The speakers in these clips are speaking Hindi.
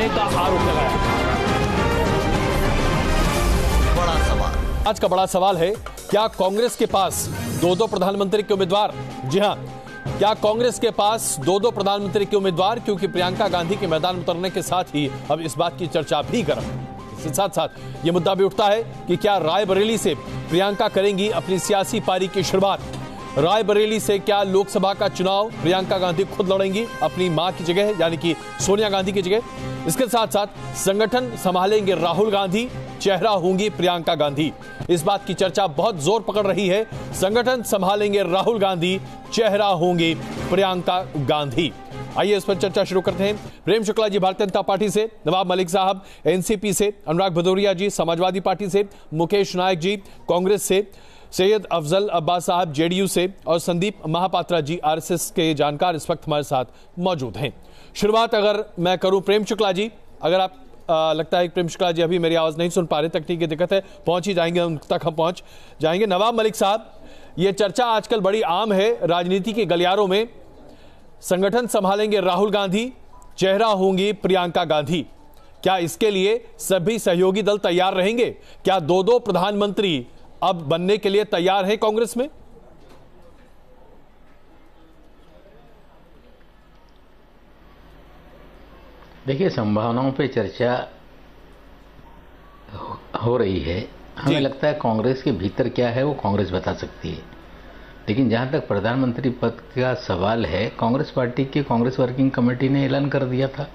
करने का आरोप लगाया। बड़ा सवाल, आज का बड़ा सवाल है, क्या कांग्रेस के पास दो प्रधानमंत्री के उम्मीदवार? जी हां, क्या कांग्रेस के पास दो प्रधानमंत्री के उम्मीदवार? क्योंकि प्रियंका गांधी के मैदान में उतरने के साथ ही अब इस बात की चर्चा भी गर्म है। इसके साथ साथ यह मुद्दा भी उठता है कि क्या रायबरेली से प्रियंका करेंगी अपनी सियासी पारी की शुरुआत? रायबरेली से क्या लोकसभा का चुनाव प्रियंका गांधी खुद लड़ेंगी अपनी मां की जगह, यानी कि सोनिया गांधी की जगह? इसके साथ साथ संगठन संभालेंगे राहुल गांधी, चेहरा होंगी प्रियंका गांधी। इस बात की चर्चा बहुत जोर पकड़ रही है। संगठन संभालेंगे राहुल गांधी, चेहरा होंगी प्रियंका गांधी। आइए इस पर चर्चा शुरू करते हैं। प्रेम शुक्ला जी भारतीय जनता पार्टी से, नवाब मलिक साहब एनसीपी से, अनुराग भदौरिया जी समाजवादी पार्टी से, मुकेश नायक जी कांग्रेस से, सैयद अफजल अब्बास साहब जेडीयू से और संदीप महापात्रा जी आरएसएस के जानकार इस वक्त हमारे साथ मौजूद हैं। शुरुआत अगर मैं करूं प्रेम शुक्ला जी, अगर आप लगता है कि प्रेम शुक्ला जी अभी मेरी आवाज नहीं सुन पा रहे, तकनीक की दिक्कत है, पहुंच ही जाएंगे, उन तक हम पहुंच जाएंगे। नवाब मलिक साहब, यह चर्चा आजकल बड़ी आम है राजनीति के गलियारों में, संगठन संभालेंगे राहुल गांधी, चेहरा होंगी प्रियंका गांधी। क्या इसके लिए सभी सहयोगी दल तैयार रहेंगे? क्या दो प्रधानमंत्री अब बनने के लिए तैयार है कांग्रेस में? देखिए, संभावनाओं पे चर्चा हो रही है। हमें लगता है कांग्रेस के भीतर क्या है वो कांग्रेस बता सकती है, लेकिन जहां तक प्रधानमंत्री पद का सवाल है, कांग्रेस पार्टी की कांग्रेस वर्किंग कमेटी ने ऐलान कर दिया था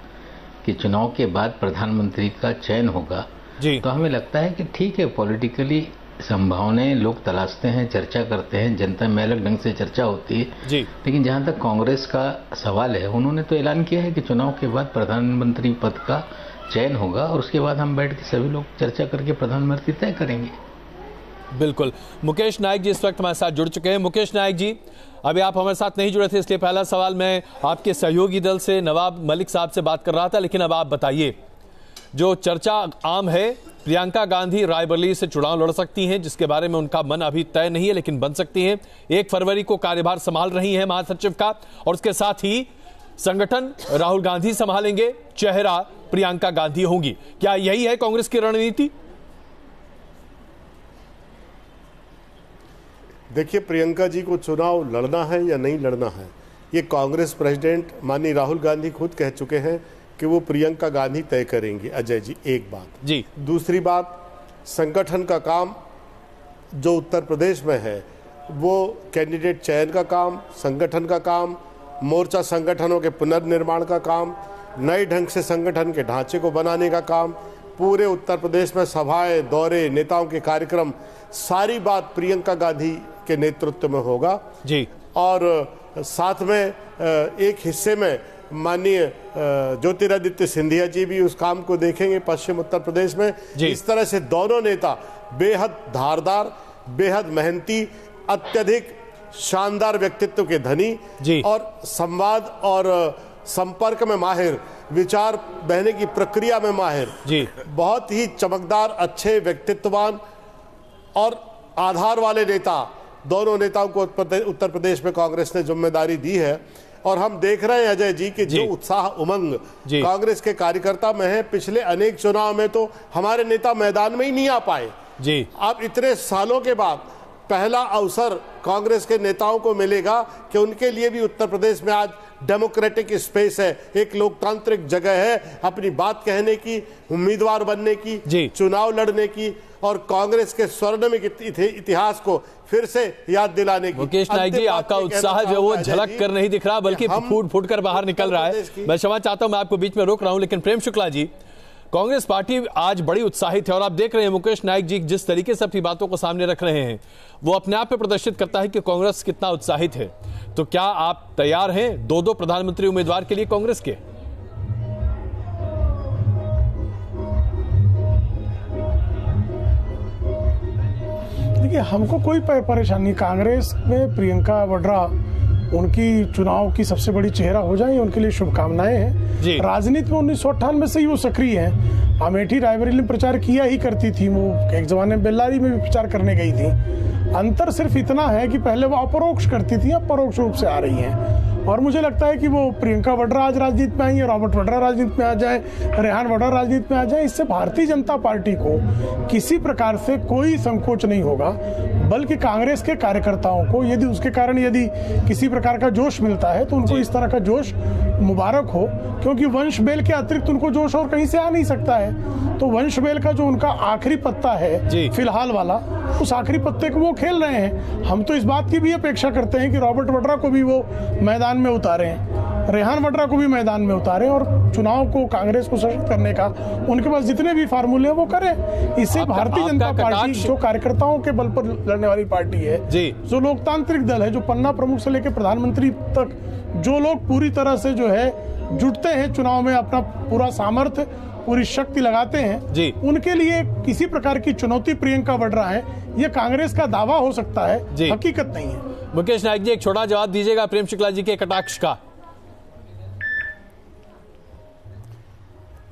कि चुनाव के बाद प्रधानमंत्री का चयन होगा जी। तो हमें लगता है कि ठीक है, पॉलिटिकली संभावनाएं लोग तलाशते हैं, चर्चा करते हैं, जनता में अलग ढंग से चर्चा होती है जी। लेकिन जहां तक कांग्रेस का सवाल है, उन्होंने तो ऐलान किया है कि चुनाव के बाद प्रधानमंत्री पद का चयन होगा और उसके बाद हम बैठ के सभी लोग चर्चा करके प्रधानमंत्री तय करेंगे। बिल्कुल। मुकेश नायक जी इस वक्त हमारे साथ जुड़ चुके हैं। मुकेश नायक जी, अभी आप हमारे साथ नहीं जुड़े थे, इसलिए पहला सवाल मैं आपके सहयोगी दल से नवाब मलिक साहब से बात कर रहा था, लेकिन अब आप बताइए, जो चर्चा आम है, प्रियंका गांधी रायबरेली से चुनाव लड़ सकती हैं, जिसके बारे में उनका मन अभी तय नहीं है, लेकिन बन सकती हैं। 1 फरवरी को कार्यभार संभाल रही हैं महासचिव का, और उसके साथ ही संगठन राहुल गांधी संभालेंगे, चेहरा प्रियंका गांधी होंगी। क्या यही है कांग्रेस की रणनीति? देखिए, प्रियंका जी को चुनाव लड़ना है या नहीं लड़ना है, ये कांग्रेस प्रेसिडेंट माननीय राहुल गांधी खुद कह चुके हैं कि वो प्रियंका गांधी तय करेंगे। अजय जी, एक बात जी। दूसरी बात, संगठन का काम जो उत्तर प्रदेश में है, वो कैंडिडेट चयन का काम, संगठन का काम, मोर्चा संगठनों के पुनर्निर्माण का काम, नए ढंग से संगठन के ढांचे को बनाने का काम, पूरे उत्तर प्रदेश में सभाएं, दौरे, नेताओं के कार्यक्रम, सारी बात प्रियंका गांधी के नेतृत्व में होगा जी। और साथ में एक हिस्से में माननीय ज्योतिरादित्य सिंधिया जी भी उस काम को देखेंगे पश्चिम उत्तर प्रदेश में। इस तरह से दोनों नेता बेहद धारदार, बेहद मेहनती, अत्यधिक शानदार व्यक्तित्व के धनी और संवाद और संपर्क में माहिर, विचार बहने की प्रक्रिया में माहिर जी, बहुत ही चमकदार, अच्छे, व्यक्तित्ववान और आधार वाले नेता, दोनों नेताओं को उत्तर प्रदेश में कांग्रेस ने जिम्मेदारी दी है। और हम देख रहे हैं अजय जी कि जो उत्साह, उमंग कांग्रेस के कार्यकर्ता में है, पिछले अनेक चुनाव में तो हमारे नेता मैदान में ही नहीं आ पाए जी। अब इतने सालों के बाद पहला अवसर कांग्रेस के नेताओं को मिलेगा कि उनके लिए भी उत्तर प्रदेश में आज डेमोक्रेटिक स्पेस है, एक लोकतांत्रिक जगह है अपनी बात कहने की, उम्मीदवार बनने की, चुनाव लड़ने की और कांग्रेस के स्वर्णिम इतिहास को फिर से याद दिलाने की। मुकेश नायक जी, आपका उत्साह जो वो झलक कर नहीं दिख रहा, बल्कि फूट कर बाहर निकल रहा है। मैं क्षमा चाहता हूं, मैं आपको बीच में रोक रहा हूं, लेकिन प्रेम शुक्ला जी, कांग्रेस पार्टी आज बड़ी उत्साहित है और आप देख रहे हैं मुकेश नायक जी जिस तरीके से अपनी बातों को सामने रख रहे हैं, वो अपने आप पे प्रदर्शित करता है कि कांग्रेस कितना उत्साहित है। तो क्या आप तैयार हैं दो प्रधानमंत्री उम्मीदवार के लिए कांग्रेस के? देखिए, हमको कोई परेशानी, कांग्रेस में प्रियंका वाड्रा उनकी चुनाव की सबसे बड़ी चेहरा हो जाए, उनके लिए शुभकामनाएं हैं। राजनीति में 1998 से ही वो सक्रिय हैं। अमेठी रायबरेली में प्रचार किया ही करती थी, वो एक जमाने में बेल्लारी में भी प्रचार करने गई थी। अंतर सिर्फ इतना है कि पहले वो अपरोक्ष करती थी, अब परोक्ष रूप से आ रही हैं। और मुझे लगता है कि वो प्रियंका वाड्रा आज राजनीति में आई है, रॉबर्ट वाड्रा राजनीति में आ जाए, रेहान वाड्रा राजनीति में आ जाए, इससे भारतीय जनता पार्टी को किसी प्रकार से कोई संकोच नहीं होगा, बल्कि कांग्रेस के कार्यकर्ताओं को यदि उसके कारण यदि किसी प्रकार का जोश मिलता है तो उनको इस तरह का जोश मुबारक हो, क्योंकि वंश बेल के अतिरिक्त उनको जोश और कहीं से आ नहीं सकता है। तो वंश बेल का जो उनका आखिरी पत्ता है फिलहाल वाला, उस आखिरी पत्ते को वो खेल रहे हैं। हम तो इस बात की भी अपेक्षा करते हैं कि रॉबर्ट वाड्रा को भी वो मैदान में उतारें, रेहान वाड्रा को भी मैदान में उतारें और चुनाव को कांग्रेस को सशक्त करने का उनके पास जितने भी फार्मूले हैं वो करें। इससे भारतीय जनता पार्टी जो कार्यकर्ताओं के बल पर लड़ने वाली पार्टी है, जो लोकतांत्रिक दल है, जो पन्ना प्रमुख से लेकर प्रधानमंत्री तक जो लोग पूरी तरह से जो है जुटते हैं चुनाव में, अपना पूरा सामर्थ्य पूरी शक्ति लगाते हैं, उनके लिए किसी प्रकार की चुनौती प्रियंका वाड्रा है, ये कांग्रेस का दावा हो सकता है, हकीकत नहीं है। मुकेश नाइक जी, एक छोटा जवाब दीजिएगा प्रेम शुक्ला जी के कटाक्ष का।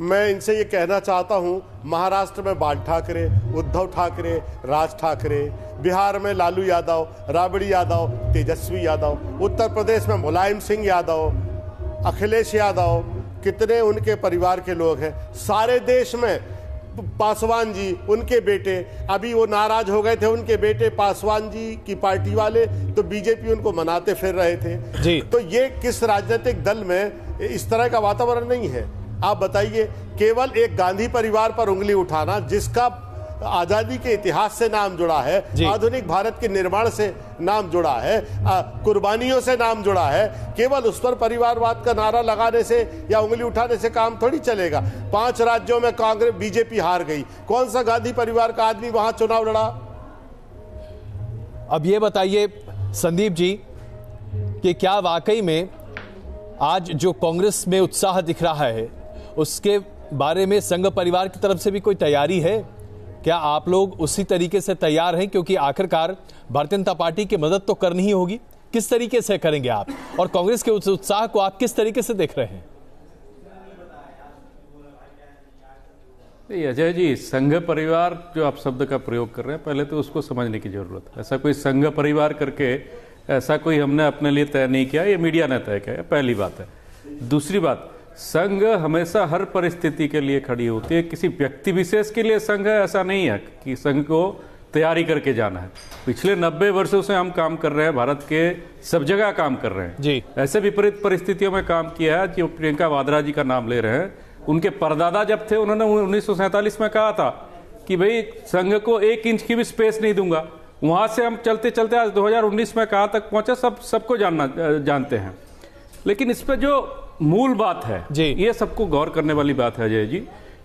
मैं इनसे ये कहना चाहता हूं, महाराष्ट्र में बाल ठाकरे, उद्धव ठाकरे, राज ठाकरे, बिहार में लालू यादव, राबड़ी यादव, तेजस्वी यादव, उत्तर प्रदेश में मुलायम सिंह यादव, अखिलेश यादव, कितने उनके परिवार के लोग हैं, सारे देश में पासवान जी, उनके बेटे, अभी वो नाराज हो गए थे, उनके बेटे पासवान जी की पार्टी वाले, तो बीजेपी उनको मनाते फिर रहे थे। तो ये किस राजनीतिक दल में इस तरह का वातावरण नहीं है? आप बताइए, केवल एक गांधी परिवार पर उंगली उठाना, जिसका आजादी के इतिहास से नाम जुड़ा है, आधुनिक भारत के निर्माण से नाम जुड़ा है, कुर्बानियों से नाम जुड़ा है, केवल उस पर परिवारवाद का नारा लगाने से या उंगली उठाने से काम थोड़ी चलेगा। 5 राज्यों में कांग्रेस बीजेपी हार गई, कौन सा गांधी परिवार का आदमी वहां चुनाव लड़ा? अब ये बताइए संदीप जी कि क्या वाकई में आज जो कांग्रेस में उत्साह दिख रहा है उसके बारे में संघ परिवार की तरफ से भी कोई तैयारी है? क्या आप लोग उसी तरीके से तैयार हैं? क्योंकि आखिरकार भारतीय जनता पार्टी की मदद तो करनी ही होगी, किस तरीके से करेंगे आप, और कांग्रेस के उस उत्साह को आप किस तरीके से देख रहे हैं? अजय जी, संघ परिवार जो आप शब्द का प्रयोग कर रहे हैं, पहले तो उसको समझने की जरूरत है। ऐसा कोई संघ परिवार करके ऐसा कोई हमने अपने लिए तय नहीं किया, ये मीडिया ने तय किया, पहली बात है। दूसरी बात, संघ हमेशा हर परिस्थिति के लिए खड़ी होती है, किसी व्यक्ति विशेष के लिए संघ है ऐसा नहीं है कि संघ को तैयारी करके जाना है। पिछले 90 वर्षों से हम काम कर रहे हैं, भारत के सब जगह काम कर रहे हैं जी। ऐसे विपरीत परिस्थितियों में काम किया है। जो प्रियंका वाड्रा जी का नाम ले रहे हैं, उनके परदादा जब थे, उन्होंने 1947 में कहा था कि भाई संघ को 1 इंच की भी स्पेस नहीं दूंगा। वहां से हम चलते चलते आज 2019 में कहां तक पहुंचे सबको जानते हैं। लेकिन इस पर जो मूल बात है ये सबको गौर करने वाली बात है अजय जी,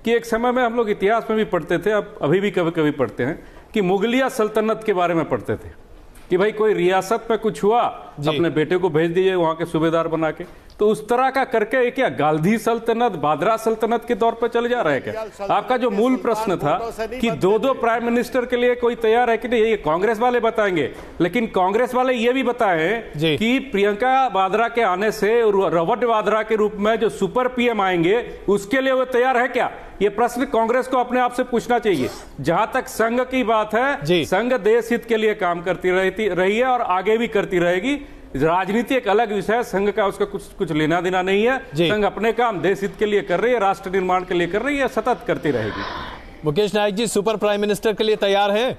कि एक समय में हम लोग इतिहास में भी पढ़ते थे, अब अभी भी कभी कभी पढ़ते हैं, कि मुगलिया सल्तनत के बारे में पढ़ते थे कि भाई कोई रियासत में कुछ हुआ, अपने बेटे को भेज दीजिए वहां के सूबेदार बना के। तो उस तरह का करके क्या गांधी सल्तनत, वाड्रा सल्तनत के दौर पर चले जा रहे हैं क्या? आपका जो मूल प्रश्न था कि 2 प्राइम मिनिस्टर के लिए कोई तैयार है कि नहीं, ये कांग्रेस वाले बताएंगे। लेकिन कांग्रेस वाले ये भी बताएं कि प्रियंका वाड्रा के आने से रॉबर्ट वाड्रा के रूप में जो सुपर पीएम आएंगे, उसके लिए वो तैयार है क्या? ये प्रश्न कांग्रेस को अपने आप से पूछना चाहिए। जहां तक संघ की बात है, संघ देश हित के लिए काम करती रही है और आगे भी करती रहेगी। राजनीति एक अलग विषय है, संघ का उसका कुछ लेना देना नहीं है। संघ अपने काम देश हित के लिए कर रही है, राष्ट्र निर्माण के लिए कर रही है, सतत करती रहेगी। मुकेश नाइक जी, सुपर प्राइम मिनिस्टर के लिए तैयार हैं?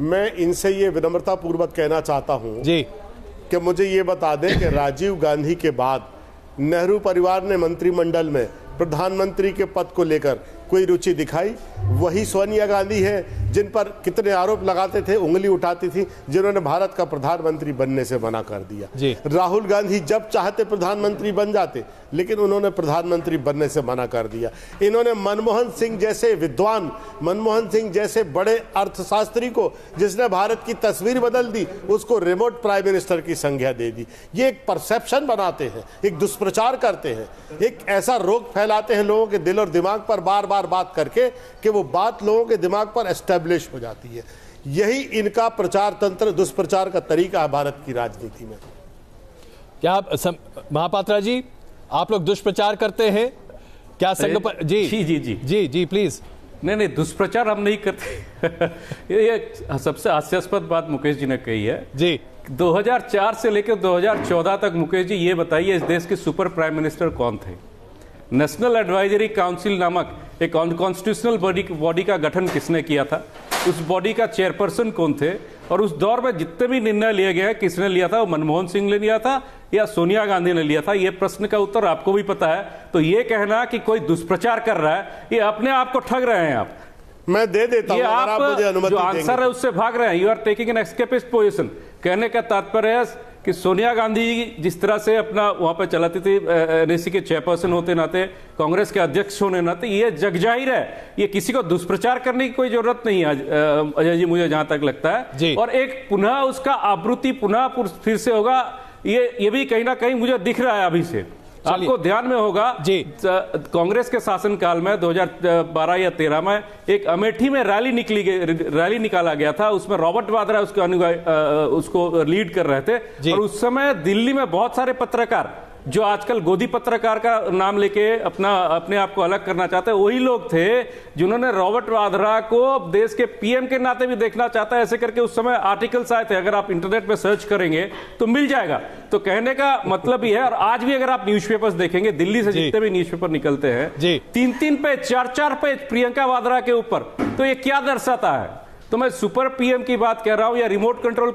मैं इनसे ये विनम्रता पूर्वक कहना चाहता हूं जी कि मुझे ये बता दें कि राजीव गांधी के बाद नेहरू परिवार ने मंत्रिमंडल में प्रधानमंत्री के पद को लेकर कोई रुचि दिखाई? वही सोनिया गांधी है जिन पर कितने आरोप लगाते थे, उंगली उठाती थी, जिन्होंने भारत का प्रधानमंत्री बनने से मना कर दिया। राहुल गांधी जब चाहते प्रधानमंत्री बन जाते, लेकिन उन्होंने प्रधानमंत्री बनने से मना कर दिया। इन्होंने मनमोहन सिंह जैसे विद्वान, मनमोहन सिंह जैसे बड़े अर्थशास्त्री को, जिसने भारत की तस्वीर बदल दी, उसको रिमोट प्राइम मिनिस्टर की संज्ञा दे दी। ये एक परसेप्शन बनाते हैं, एक दुष्प्रचार करते हैं, एक ऐसा रोग फैलाते हैं लोगों के दिल और दिमाग पर बार बार बात करके कि वो बात लोगों के दिमाग पर एस्टेब्लिश हो जाती है। यही इनका प्रचार तंत्र, दुष्प्रचार का तरीका है भारत की राजनीति में। क्या महापात्रा जी, आप लोग दुष्प्रचार करते हैं क्या संघ पर? जी जी जी जी जी जी प्लीज। नहीं, दुष्प्रचार हम नहीं करते। ये सबसे हास्यास्पद बात मुकेश जी ने कही है जी। 2004 से लेकर 2014 तक मुकेश जी ये बताइए इस देश के सुपर प्राइम मिनिस्टर कौन थे? नेशनल एडवाइजरी काउंसिल नामक एक कॉन्स्टिट्यूशनल बॉडी का गठन किसने किया था? उस बॉडी का चेयरपर्सन कौन थे? और उस दौर में जितने भी निर्णय लिए गए किसने लिया था? वो मनमोहन सिंह ने लिया था या सोनिया गांधी ने लिया था? ये प्रश्न का उत्तर आपको भी पता है। तो ये कहना कि कोई दुष्प्रचार कर रहा है, ये अपने आप को ठग रहे हैं आप। मैं दे देता हूं, अगर आप मुझे अनुमति जो आंसर है उससे भाग रहे हैं। You are taking an escapist position. कहने का तात्पर्य है कि सोनिया गांधी जिस तरह से अपना वहां पर चलाती थी, एनएससी के चेयरपर्सन होते नाते, कांग्रेस के अध्यक्ष होने नाते, ये जग जाहिर है, ये किसी को दुष्प्रचार करने की कोई जरूरत नहीं है अजय जी, मुझे जहां तक लगता है। और एक पुनः उसका आवृत्ति पुनः फिर से होगा, ये भी कहीं ना कहीं मुझे दिख रहा है अभी से। आपको ध्यान में होगा जी, कांग्रेस के शासनकाल में 2012 या 13 में एक अमेठी में रैली निकाला गया था। उसमें रॉबर्ट वाड्रा उसको लीड कर रहे थे। और उस समय दिल्ली में बहुत सारे पत्रकार जो आजकल गोदी पत्रकार का नाम लेके अपने आप को अलग करना चाहते हैं, वही लोग थे जिन्होंने रॉबर्ट वाड्रा को देश के पीएम के नाते भी देखना चाहता है, ऐसे करके उस समय आर्टिकल्स आए थे। अगर आप इंटरनेट पे सर्च करेंगे तो मिल जाएगा। तो कहने का मतलब ये है, और आज भी अगर आप न्यूज़पेपर्स देखेंगे, दिल्ली से जितने भी न्यूज़पेपर निकलते हैं, 3-3 पेज 4-4 पेज प्रियंका वाड्रा के ऊपर। तो ये क्या दर्शाता है? तो मैं सुपर पीएम की बात कह रहा हूं या रिमोट कंट्रोल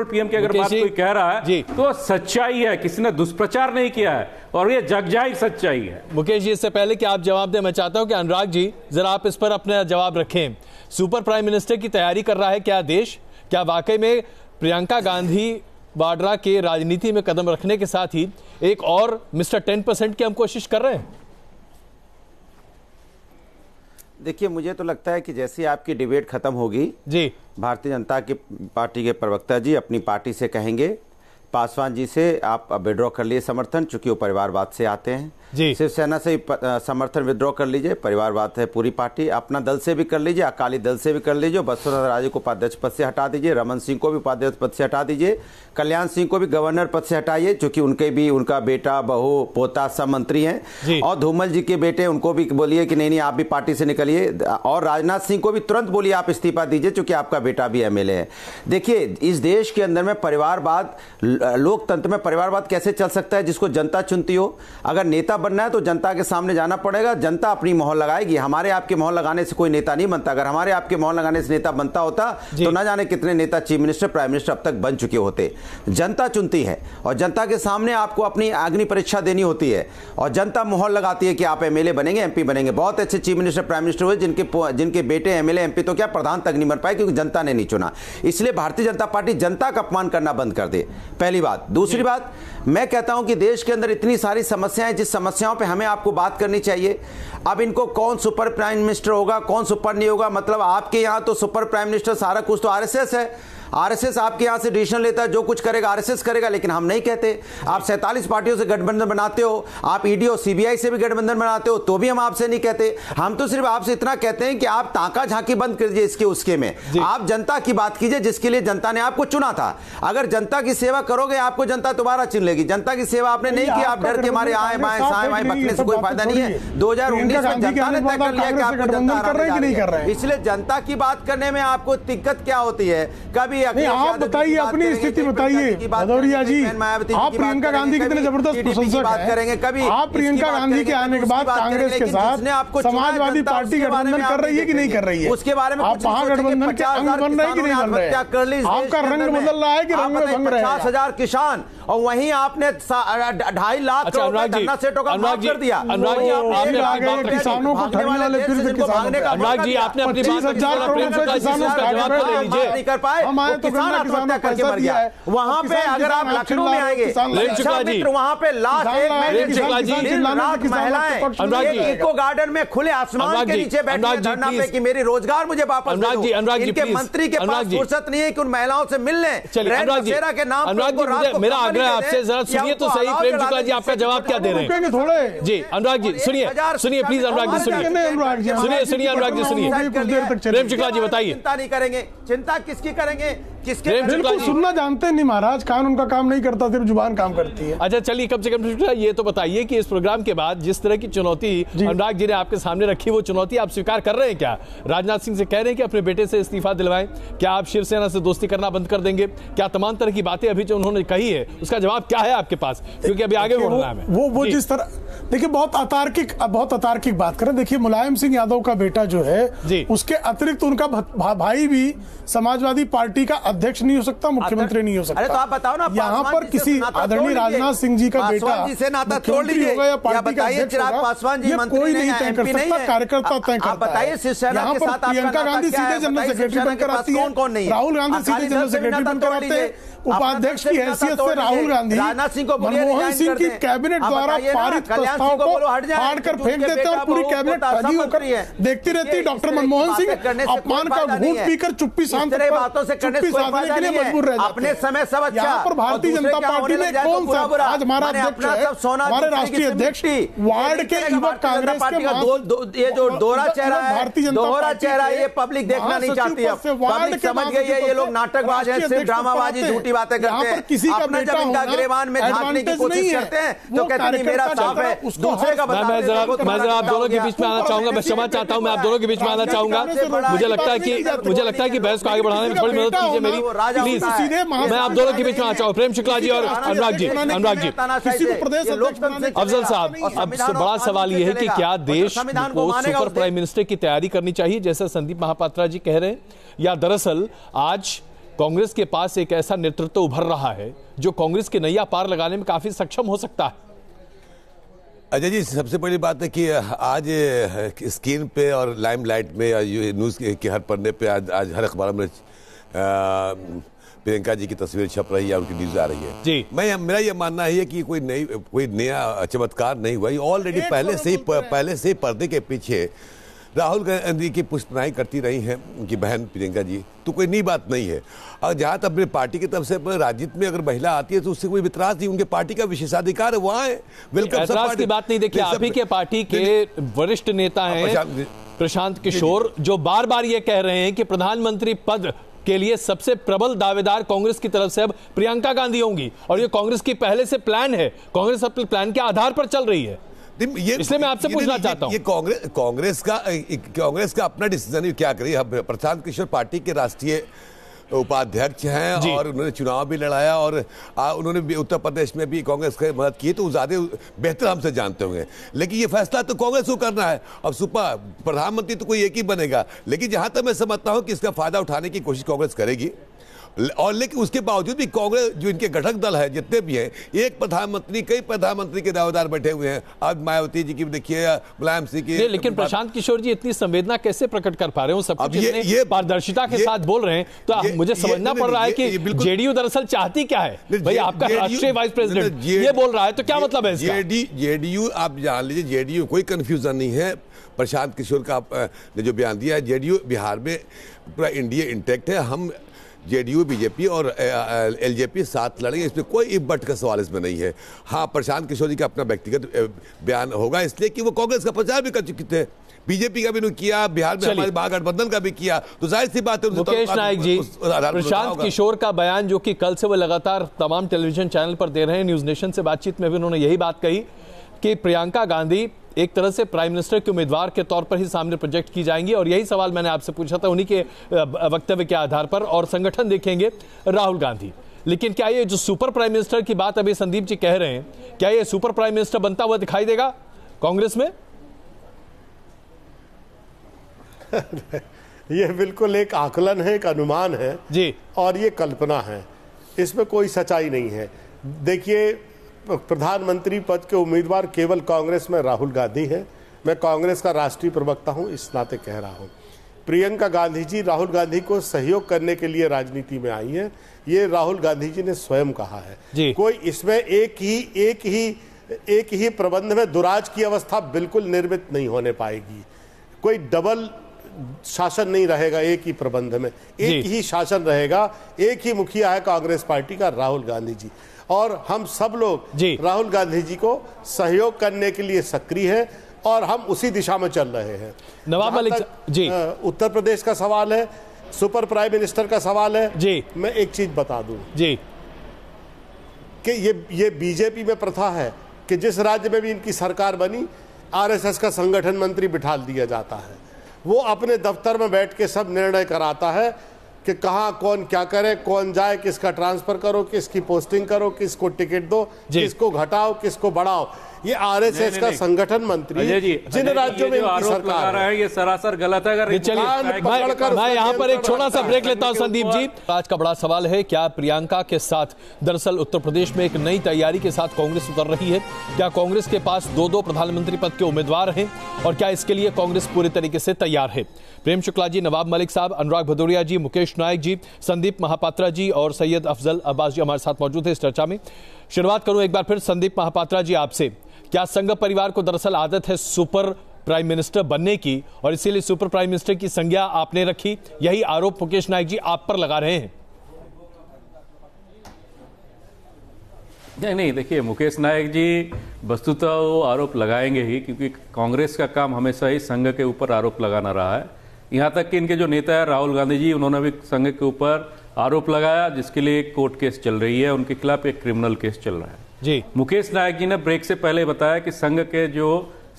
पीएम की अगर बात कोई कह रहा है तो सच्चाई है, किसी ने दुष्प्रचार नहीं किया है और ये जगजाहिर सच्चाई है। मुकेश जी, इससे पहले कि आप जवाब दें, मैं चाहता हूं कि अनुराग जी जरा आप इस पर अपना जवाब रखें। सुपर प्राइम मिनिस्टर की तैयारी कर रहा है क्या देश? क्या वाकई में प्रियंका गांधी वाड्रा के राजनीति में कदम रखने के साथ ही एक और मिस्टर 10% की हम कोशिश कर रहे हैं? देखिए, मुझे तो लगता है कि जैसे ही आपकी डिबेट खत्म होगी जी, भारतीय जनता की पार्टी के प्रवक्ता जी अपनी पार्टी से कहेंगे पासवान जी से आप विड्रॉ कर लिए समर्थन, चूंकि वो परिवारवाद से आते हैं। शिवसेना से समर्थन विड्रॉ कर लीजिए, परिवारवाद है पूरी पार्टी। अपना दल से भी कर लीजिए, अकाली दल से भी कर लीजिए। वसुंधरा राजे को उपाध्यक्ष पद से हटा दीजिए, रमन सिंह को भी उपाध्यक्ष पद से हटा दीजिए, कल्याण सिंह को भी गवर्नर पद से हटाइए, क्योंकि उनका बेटा बहू पोता सब मंत्री हैं। और धूमल जी के बेटे, उनको भी बोलिए कि नहीं आप भी पार्टी से निकलिए। और राजनाथ सिंह को भी तुरंत बोलिए आप इस्तीफा दीजिए, क्योंकि आपका बेटा भी एमएलए है। देखिए, इस देश के अंदर में परिवारवाद, लोकतंत्र में परिवारवाद कैसे चल सकता है? जिसको जनता चुनती हो। अगर नेता बनना है तो जनता के सामने जाना पड़ेगा, जनता अपनी मोहर लगाएगी। हमारे आपके मोहर लगाने से कोई नेता नहीं बनता। अगर हमारे आपके मोहर लगाने से नेता बनता होता तो ना जाने कितने नेता चीफ मिनिस्टर, प्राइम मिनिस्टर अब तक बन चुके होते। जनता चुनती है और जनता के सामने आपको अपनी अग्नि परीक्षा देनी होती है और जनता मोहर लगाती है कि आप एमएलए बनेंगे, एमपी बनेंगे। बहुत अच्छे चीफ मिनिस्टर, प्राइम मिनिस्टर हुए जिनके बेटे एमएलए, एमपी तो क्या प्रधान तक नहीं बन पाए, क्योंकि जनता ने नहीं चुना। इसलिए भारतीय जनता पार्टी जनता का अपमान करना बंद कर दे, पहली बात। दूसरी बात, मैं कहता हूं कि देश के अंदर इतनी सारी समस्याएं, जिस समस्याओं पे हमें आपको बात करनी चाहिए। अब इनको कौन सुपर प्राइम मिनिस्टर होगा, कौन सुपर नहीं होगा, मतलब आपके यहां तो सुपर प्राइम मिनिस्टर सारा कुछ तो आरएसएस है। आरएसएस आपके यहां से डिसीजन लेता है, जो कुछ करेगा आरएसएस करेगा। लेकिन हम नहीं कहते। आप 47 पार्टियों से गठबंधन बनाते हो, आप ईडी और सीबीआई से भी गठबंधन बनाते हो, तो भी हम आपसे नहीं कहते। हम तो सिर्फ आपसे इतना कहते हैं कि आप ताका झांकी बंद कर दीजिए इसके उसके में। आप जनता की बात कीजिए, जिसके लिए जनता ने आपको चुना था। अगर जनता की सेवा करोगे, आपको जनता दोबारा चुन लेगी। जनता की सेवा आपने नहीं की, आप डर के मारे आए बाएं साएं बाएं बकने से कोई फायदा नहीं है। 2019 में जनता ने तय कर लिया कि आपको जनता हराने, इसलिए जनता की बात करने में आपको दिक्कत क्या होती है? कभी बताइए, अपनी स्थिति बताइए भदौरिया जी। आप प्रियंका गांधी कितने जबरदस्त प्रशंसक हैं। कभी आप प्रियंका गांधी के आने के बाद कांग्रेस के साथ समाजवादी पार्टी गठबंधन कर रही है कि नहीं कर रही है? उसके बारे में आप वहां गठबंधन के अंग बन रहे हैं कि नहीं बन रहे हैं? आपका रंग बदल रहा है कि रंग में भंग रहे हैं? 50,000 किसान, और वहीं आपने 2.5 लाख गन्ना सेठों का माफ कर दिया। किसानों को ठगने वाले फिर से किसानों का। अनुराग जी, आपने अपनी 25,000 करोड़ रुपए किसानों का जवाब नहीं कर पाए, किसान आत्महत्या करके मर गया। वहां पे अगर आप लखनऊ में आएंगे, मित्र वहां पे लाश महिलाएं इको गार्डन में खुले आसमान के नीचे बैठी धरना पे कि मेरी रोजगार मुझे वापस दो। इनके मंत्री के पास फुर्सत नहीं है कि उन महिलाओं से मिलने के नाम पर। मेरा आग्रह आपसे, जरा सुनिए तो सही। प्रेम शुक्ला जी, आपका जवाब क्या दे रहे हैं? थोड़े जी अनुराग जी सुनिए प्लीज। अनुराग जी सुनिए अनुराग जी सुनिए। प्रेम शुक्ला जी बताइए। चिंता नहीं करेंगे। चिंता किसकी करेंगे? किसके बिल्कुल सुनना जानते नहीं महाराज, कान उनका काम नहीं करता, सिर्फ जुबान काम करती है। अच्छा चलिए, कम से कम ये तो बताइए कि इस प्रोग्राम के बाद जिस तरह की चुनौती अनुराग जी ने आपके सामने रखी, वो चुनौती आप स्वीकार कर रहे हैं क्या? राजनाथ सिंह से कह रहे हैं कि अपने बेटे से इस्तीफा दिलवाएं? क्या आप शिवसेना से दोस्ती करना बंद कर देंगे? क्या तमाम तरह की बातें अभी जो उन्होंने कही है उसका जवाब क्या है आपके पास, क्योंकि अभी आगे बढ़ना है? वो जिस तरह, देखिए बहुत अतार्किक बात करें। देखिए मुलायम सिंह यादव का बेटा जो है, उसके अतिरिक्त उनका भाई भी समाजवादी पार्टी का अध्यक्ष नहीं हो सकता, मुख्यमंत्री नहीं हो सकता। अरे तो आप बताओ ना, यहाँ पर किसी आदरणीय राजनाथ सिंह जी का बेटा मुख्यमंत्री होगा या पार्टी का अध्यक्ष होगा, कोई नहीं तय कर सकता, कार्यकर्ता तय करता है। यहाँ पर प्रियंका गांधी सीधे जनरल सेक्रेटरी बनकर आती है, राहुल गांधी सीधे जनरल सेक्रेटरी बनकर आते हैं, उपाध्यक्ष की हैसियत से राहुल गांधी मनमोहन सिंह की कैबिनेट द्वारा पारित प्रस्ताव को फाड़ कर फेंक देते हैं और पूरी कैबिनेट ठगी होकर देखती रहती है। डॉक्टर मनमोहन सिंह अपमान का घूंट पीकर चुप्पी साधने के लिए मजबूर रह जाते हैं। यहाँ पर भारतीय जनता पार्टी में कौन सा, आज हमारा अध्यक्ष है, हमारे राष्ट्रीय अध्यक्ष वार्ड के युवक कांग्रेस के, ये जो दोहरा चेहरा है, भारतीय दोहरा चेहरा ये पब्लिक देखना नहीं चाहती है। पब्लिक समझ गई है ये लोग नाटकबाज हैं, सिर्फ ड्रामाबाजी, झूठी बातें करते हैं। किसी का बेटा होना गिरेबान में झांकने की कोशिश करते हैं तो कहते हैं मेरा साफ है, दूसरे का मैं जरा आप दोनों के बीच में आना चाहूंगा, मैं क्षमा चाहता हूं, मैं आप दोनों के बीच में आना चाहूंगा। मुझे लगता है कि बहस को आगे बढ़ाने में थोड़ी मदद कीजिए मेरी, प्लीज। मैं आप दोनों के बीच में आना चाहूँ, प्रेम शुक्ला जी और अनुराग जी। अफजल साहब, अब बड़ा सवाल यह है कि क्या देश को सुपर प्राइम मिनिस्टर की तैयारी करनी चाहिए जैसा संदीप महापात्रा जी कह रहे हैं, या दरअसल आज कांग्रेस के पास एक ऐसा नेतृत्व उभर रहा है जो कांग्रेस की नैया पार लगाने में काफी सक्षम हो सकता है? अजय जी, सबसे बड़ी बात है कि आज स्क्रीन पे और लाइमलाइट में या न्यूज़ के हर पन्ने पे आज हर अखबार में प्रियंका जी की तस्वीर छप रही है, उनकी न्यूज आ रही है जी। मेरा ये मानना है कि कोई नया चमत्कार नहीं हुआ, ऑलरेडी पहले से ही पर्दे के पीछे राहुल गांधी की पुष्पनाई करती रही हैं उनकी बहन प्रियंका जी, तो कोई नई बात नहीं है। और जहाँ तक अपनी पार्टी की तरफ से राजनीति में अगर महिला आती है तो उससे कोई वितराज नहीं, उनके पार्टी का विशेषाधिकार है, वहाँ है, वेलकम। की बात नहीं। देखिए, आप ही के पार्टी के वरिष्ठ नेता हैं प्रशांत किशोर, जो बार बार ये कह रहे हैं कि प्रधानमंत्री पद के लिए सबसे प्रबल दावेदार कांग्रेस की तरफ से अब प्रियंका गांधी होंगी, और ये कांग्रेस की पहले से प्लान है, कांग्रेस अपने प्लान के आधार पर चल रही है। इसलिए मैं आपसे पूछना चाहता हूं, ये कांग्रेस का अपना डिसीजन, क्या करिए। प्रशांत किशोर पार्टी के राष्ट्रीय उपाध्यक्ष हैं और उन्होंने चुनाव भी लड़ाया और उन्होंने भी उत्तर प्रदेश में भी कांग्रेस की मदद की, तो ज्यादा बेहतर हमसे जानते होंगे। लेकिन ये फैसला तो कांग्रेस को करना है। अब सुपर प्रधानमंत्री तो कोई एक ही बनेगा, लेकिन जहां तक मैं समझता हूं कि इसका फायदा उठाने की कोशिश कांग्रेस करेगी। और लेकिन उसके बावजूद भी कांग्रेस जो इनके घटक दल है जितने भी हैं, एक प्रधानमंत्री कई प्रधानमंत्री के दावेदार बैठे हुए हैं। आज मायावती जी की देखिए, मुलायम सिंह की, लेकिन प्रशांत किशोर जी इतनी संवेदना कैसे प्रकट कर पा रहे हो, सब कुछ ये पारदर्शिता के साथ बोल रहे हैं, तो मुझे समझना पड़ रहा है कि जेडीयू दरअसल चाहती क्या है। भाई आपका राष्ट्रीय वाइस प्रेसिडेंट ये बोल रहा है, तो क्या मतलब है इसका? जेडीयू, आप जान लीजिए, जेडीयू कोई कंफ्यूजन नहीं है। प्रशांत किशोर का ने जो बयान दिया है, जेडीयू बिहार में पूरा इंडिया इंटैक्ट है। हम जेडीयू, बीजेपी और एलजेपी साथ लड़ेंगे, इसमें कोई बट का सवाल इसमें नहीं है। हाँ, प्रशांत किशोर जी का अपना व्यक्तिगत बयान होगा, इसलिए कि वो कांग्रेस का प्रचार भी कर चुके थे, बीजेपी का भी किया, बिहार में हमारे महागठबंधन का भी किया, तो जाहिर सी बात है। मुकेश नायक जी, प्रशांत किशोर का बयान जो कि कल से वो लगातार तमाम टेलीविजन चैनल पर दे रहे हैं, न्यूज नेशन से बातचीत में भी उन्होंने यही बात कही कि प्रियंका गांधी एक तरह से प्राइम मिनिस्टर के उम्मीदवार के तौर पर ही सामने प्रोजेक्ट की जाएंगी, और यही सवाल मैंने आपसे पूछा था उन्हीं के वक्तव्य के आधार पर, और संगठन देखेंगे राहुल गांधी। लेकिन क्या ये जो सुपर प्राइम मिनिस्टर की बात अभी संदीप जी कह रहे हैं, क्या ये सुपर प्राइम मिनिस्टर बनता हुआ दिखाई देगा कांग्रेस में? ये बिल्कुल एक आकलन है, एक अनुमान है जी, और ये कल्पना है, इसमें कोई सच्चाई नहीं है। देखिए, प्रधानमंत्री पद के उम्मीदवार केवल कांग्रेस में राहुल गांधी हैं। मैं कांग्रेस का राष्ट्रीय प्रवक्ता हूं, इस नाते कह रहा हूं। प्रियंका गांधी जी राहुल गांधी को सहयोग करने के लिए राजनीति में आई है, ये राहुल गांधी जी ने स्वयं कहा है। कोई इसमें एक ही प्रबंध में दुराज की अवस्था बिल्कुल निर्मित नहीं होने पाएगी। कोई डबल शासन नहीं रहेगा, एक ही प्रबंध में एक ही शासन रहेगा। एक ही मुखिया है कांग्रेस पार्टी का, राहुल गांधी जी, और हम सब लोग राहुल गांधी जी को सहयोग करने के लिए सक्रिय हैं और हम उसी दिशा में चल रहे हैं। नवाब मलिक जी, उत्तर प्रदेश का सवाल है, सुपर प्राइम मिनिस्टर का सवाल है जी, मैं एक चीज बता दूं जी कि ये बीजेपी में प्रथा है कि जिस राज्य में भी इनकी सरकार बनी, आरएसएस का संगठन मंत्री बिठा दिया जाता है। वो अपने दफ्तर में बैठ के सब निर्णय कराता है कि कहाँ कौन क्या करे, कौन जाए, किसका ट्रांसफर करो, किसकी पोस्टिंग करो, किसको टिकट दो, किसको घटाओ, किसको बढ़ाओ। ये आरएसएस का संगठन मंत्री जिन राज्यों में इनकी सरकार है, ये सरासर गलत है। अगर मैं यहाँ पर एक छोटा सा ब्रेक लेता हूँ संदीप जी। आज का बड़ा सवाल है, क्या प्रियंका के साथ दरअसल उत्तर प्रदेश में एक नई तैयारी के साथ कांग्रेस उतर रही है? क्या कांग्रेस के पास 2-2 प्रधानमंत्री पद के उम्मीदवार हैं और क्या इसके लिए कांग्रेस पूरी तरीके से तैयार है? प्रेम शुक्ला जी, नवाब मलिक साहब, अनुराग भदौरिया जी, मुकेश नायक जी, संदीप महापात्रा जी और सैयद अफजल अब्बास जी हमारे साथ मौजूद है इस चर्चा में। शुरुआत करूं एक बार फिर संदीप महापात्रा जी आपसे। क्या संघ परिवार को दरअसल आदत है सुपर प्राइम मिनिस्टर बनने की और इसीलिए सुपर प्राइम मिनिस्टर की संज्ञा आपने रखी? यही आरोप मुकेश नायक जी आप पर लगा रहे हैं। नहीं, देखिए मुकेश नायक जी वस्तुतः वो आरोप लगाएंगे ही, क्योंकि कांग्रेस का काम हमेशा ही संघ के ऊपर आरोप लगाना रहा है। यहाँ तक कि इनके जो नेता है राहुल गांधी जी, उन्होंने भी संघ के ऊपर आरोप लगाया, जिसके लिए एक कोर्ट केस चल रही है, उनके खिलाफ एक क्रिमिनल केस चल रहा है जी। मुकेश नायक जी ने ब्रेक से पहले बताया कि संघ के जो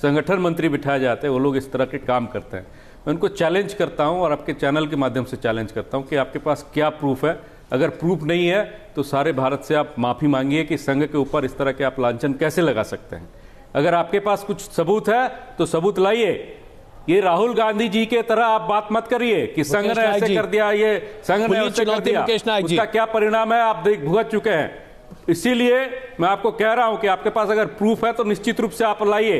संगठन मंत्री बिठाए जाते हैं वो लोग इस तरह के काम करते हैं। मैं उनको चैलेंज करता हूं और आपके चैनल के माध्यम से चैलेंज करता हूं कि आपके पास क्या प्रूफ है। अगर प्रूफ नहीं है तो सारे भारत से आप माफी मांगिए कि संघ के ऊपर इस तरह के आप लांछन कैसे लगा सकते हैं। अगर आपके पास कुछ सबूत है तो सबूत लाइए। ये राहुल गांधी जी के तरह आप बात मत करिए कि संघ ने ऐसे कर दिया, ये संघ ने ऐसे कर दिया, उसका क्या परिणाम है आप भुगत चुके हैं। इसीलिए मैं आपको कह रहा हूं कि आपके पास अगर प्रूफ है तो निश्चित रूप से आप लाइए,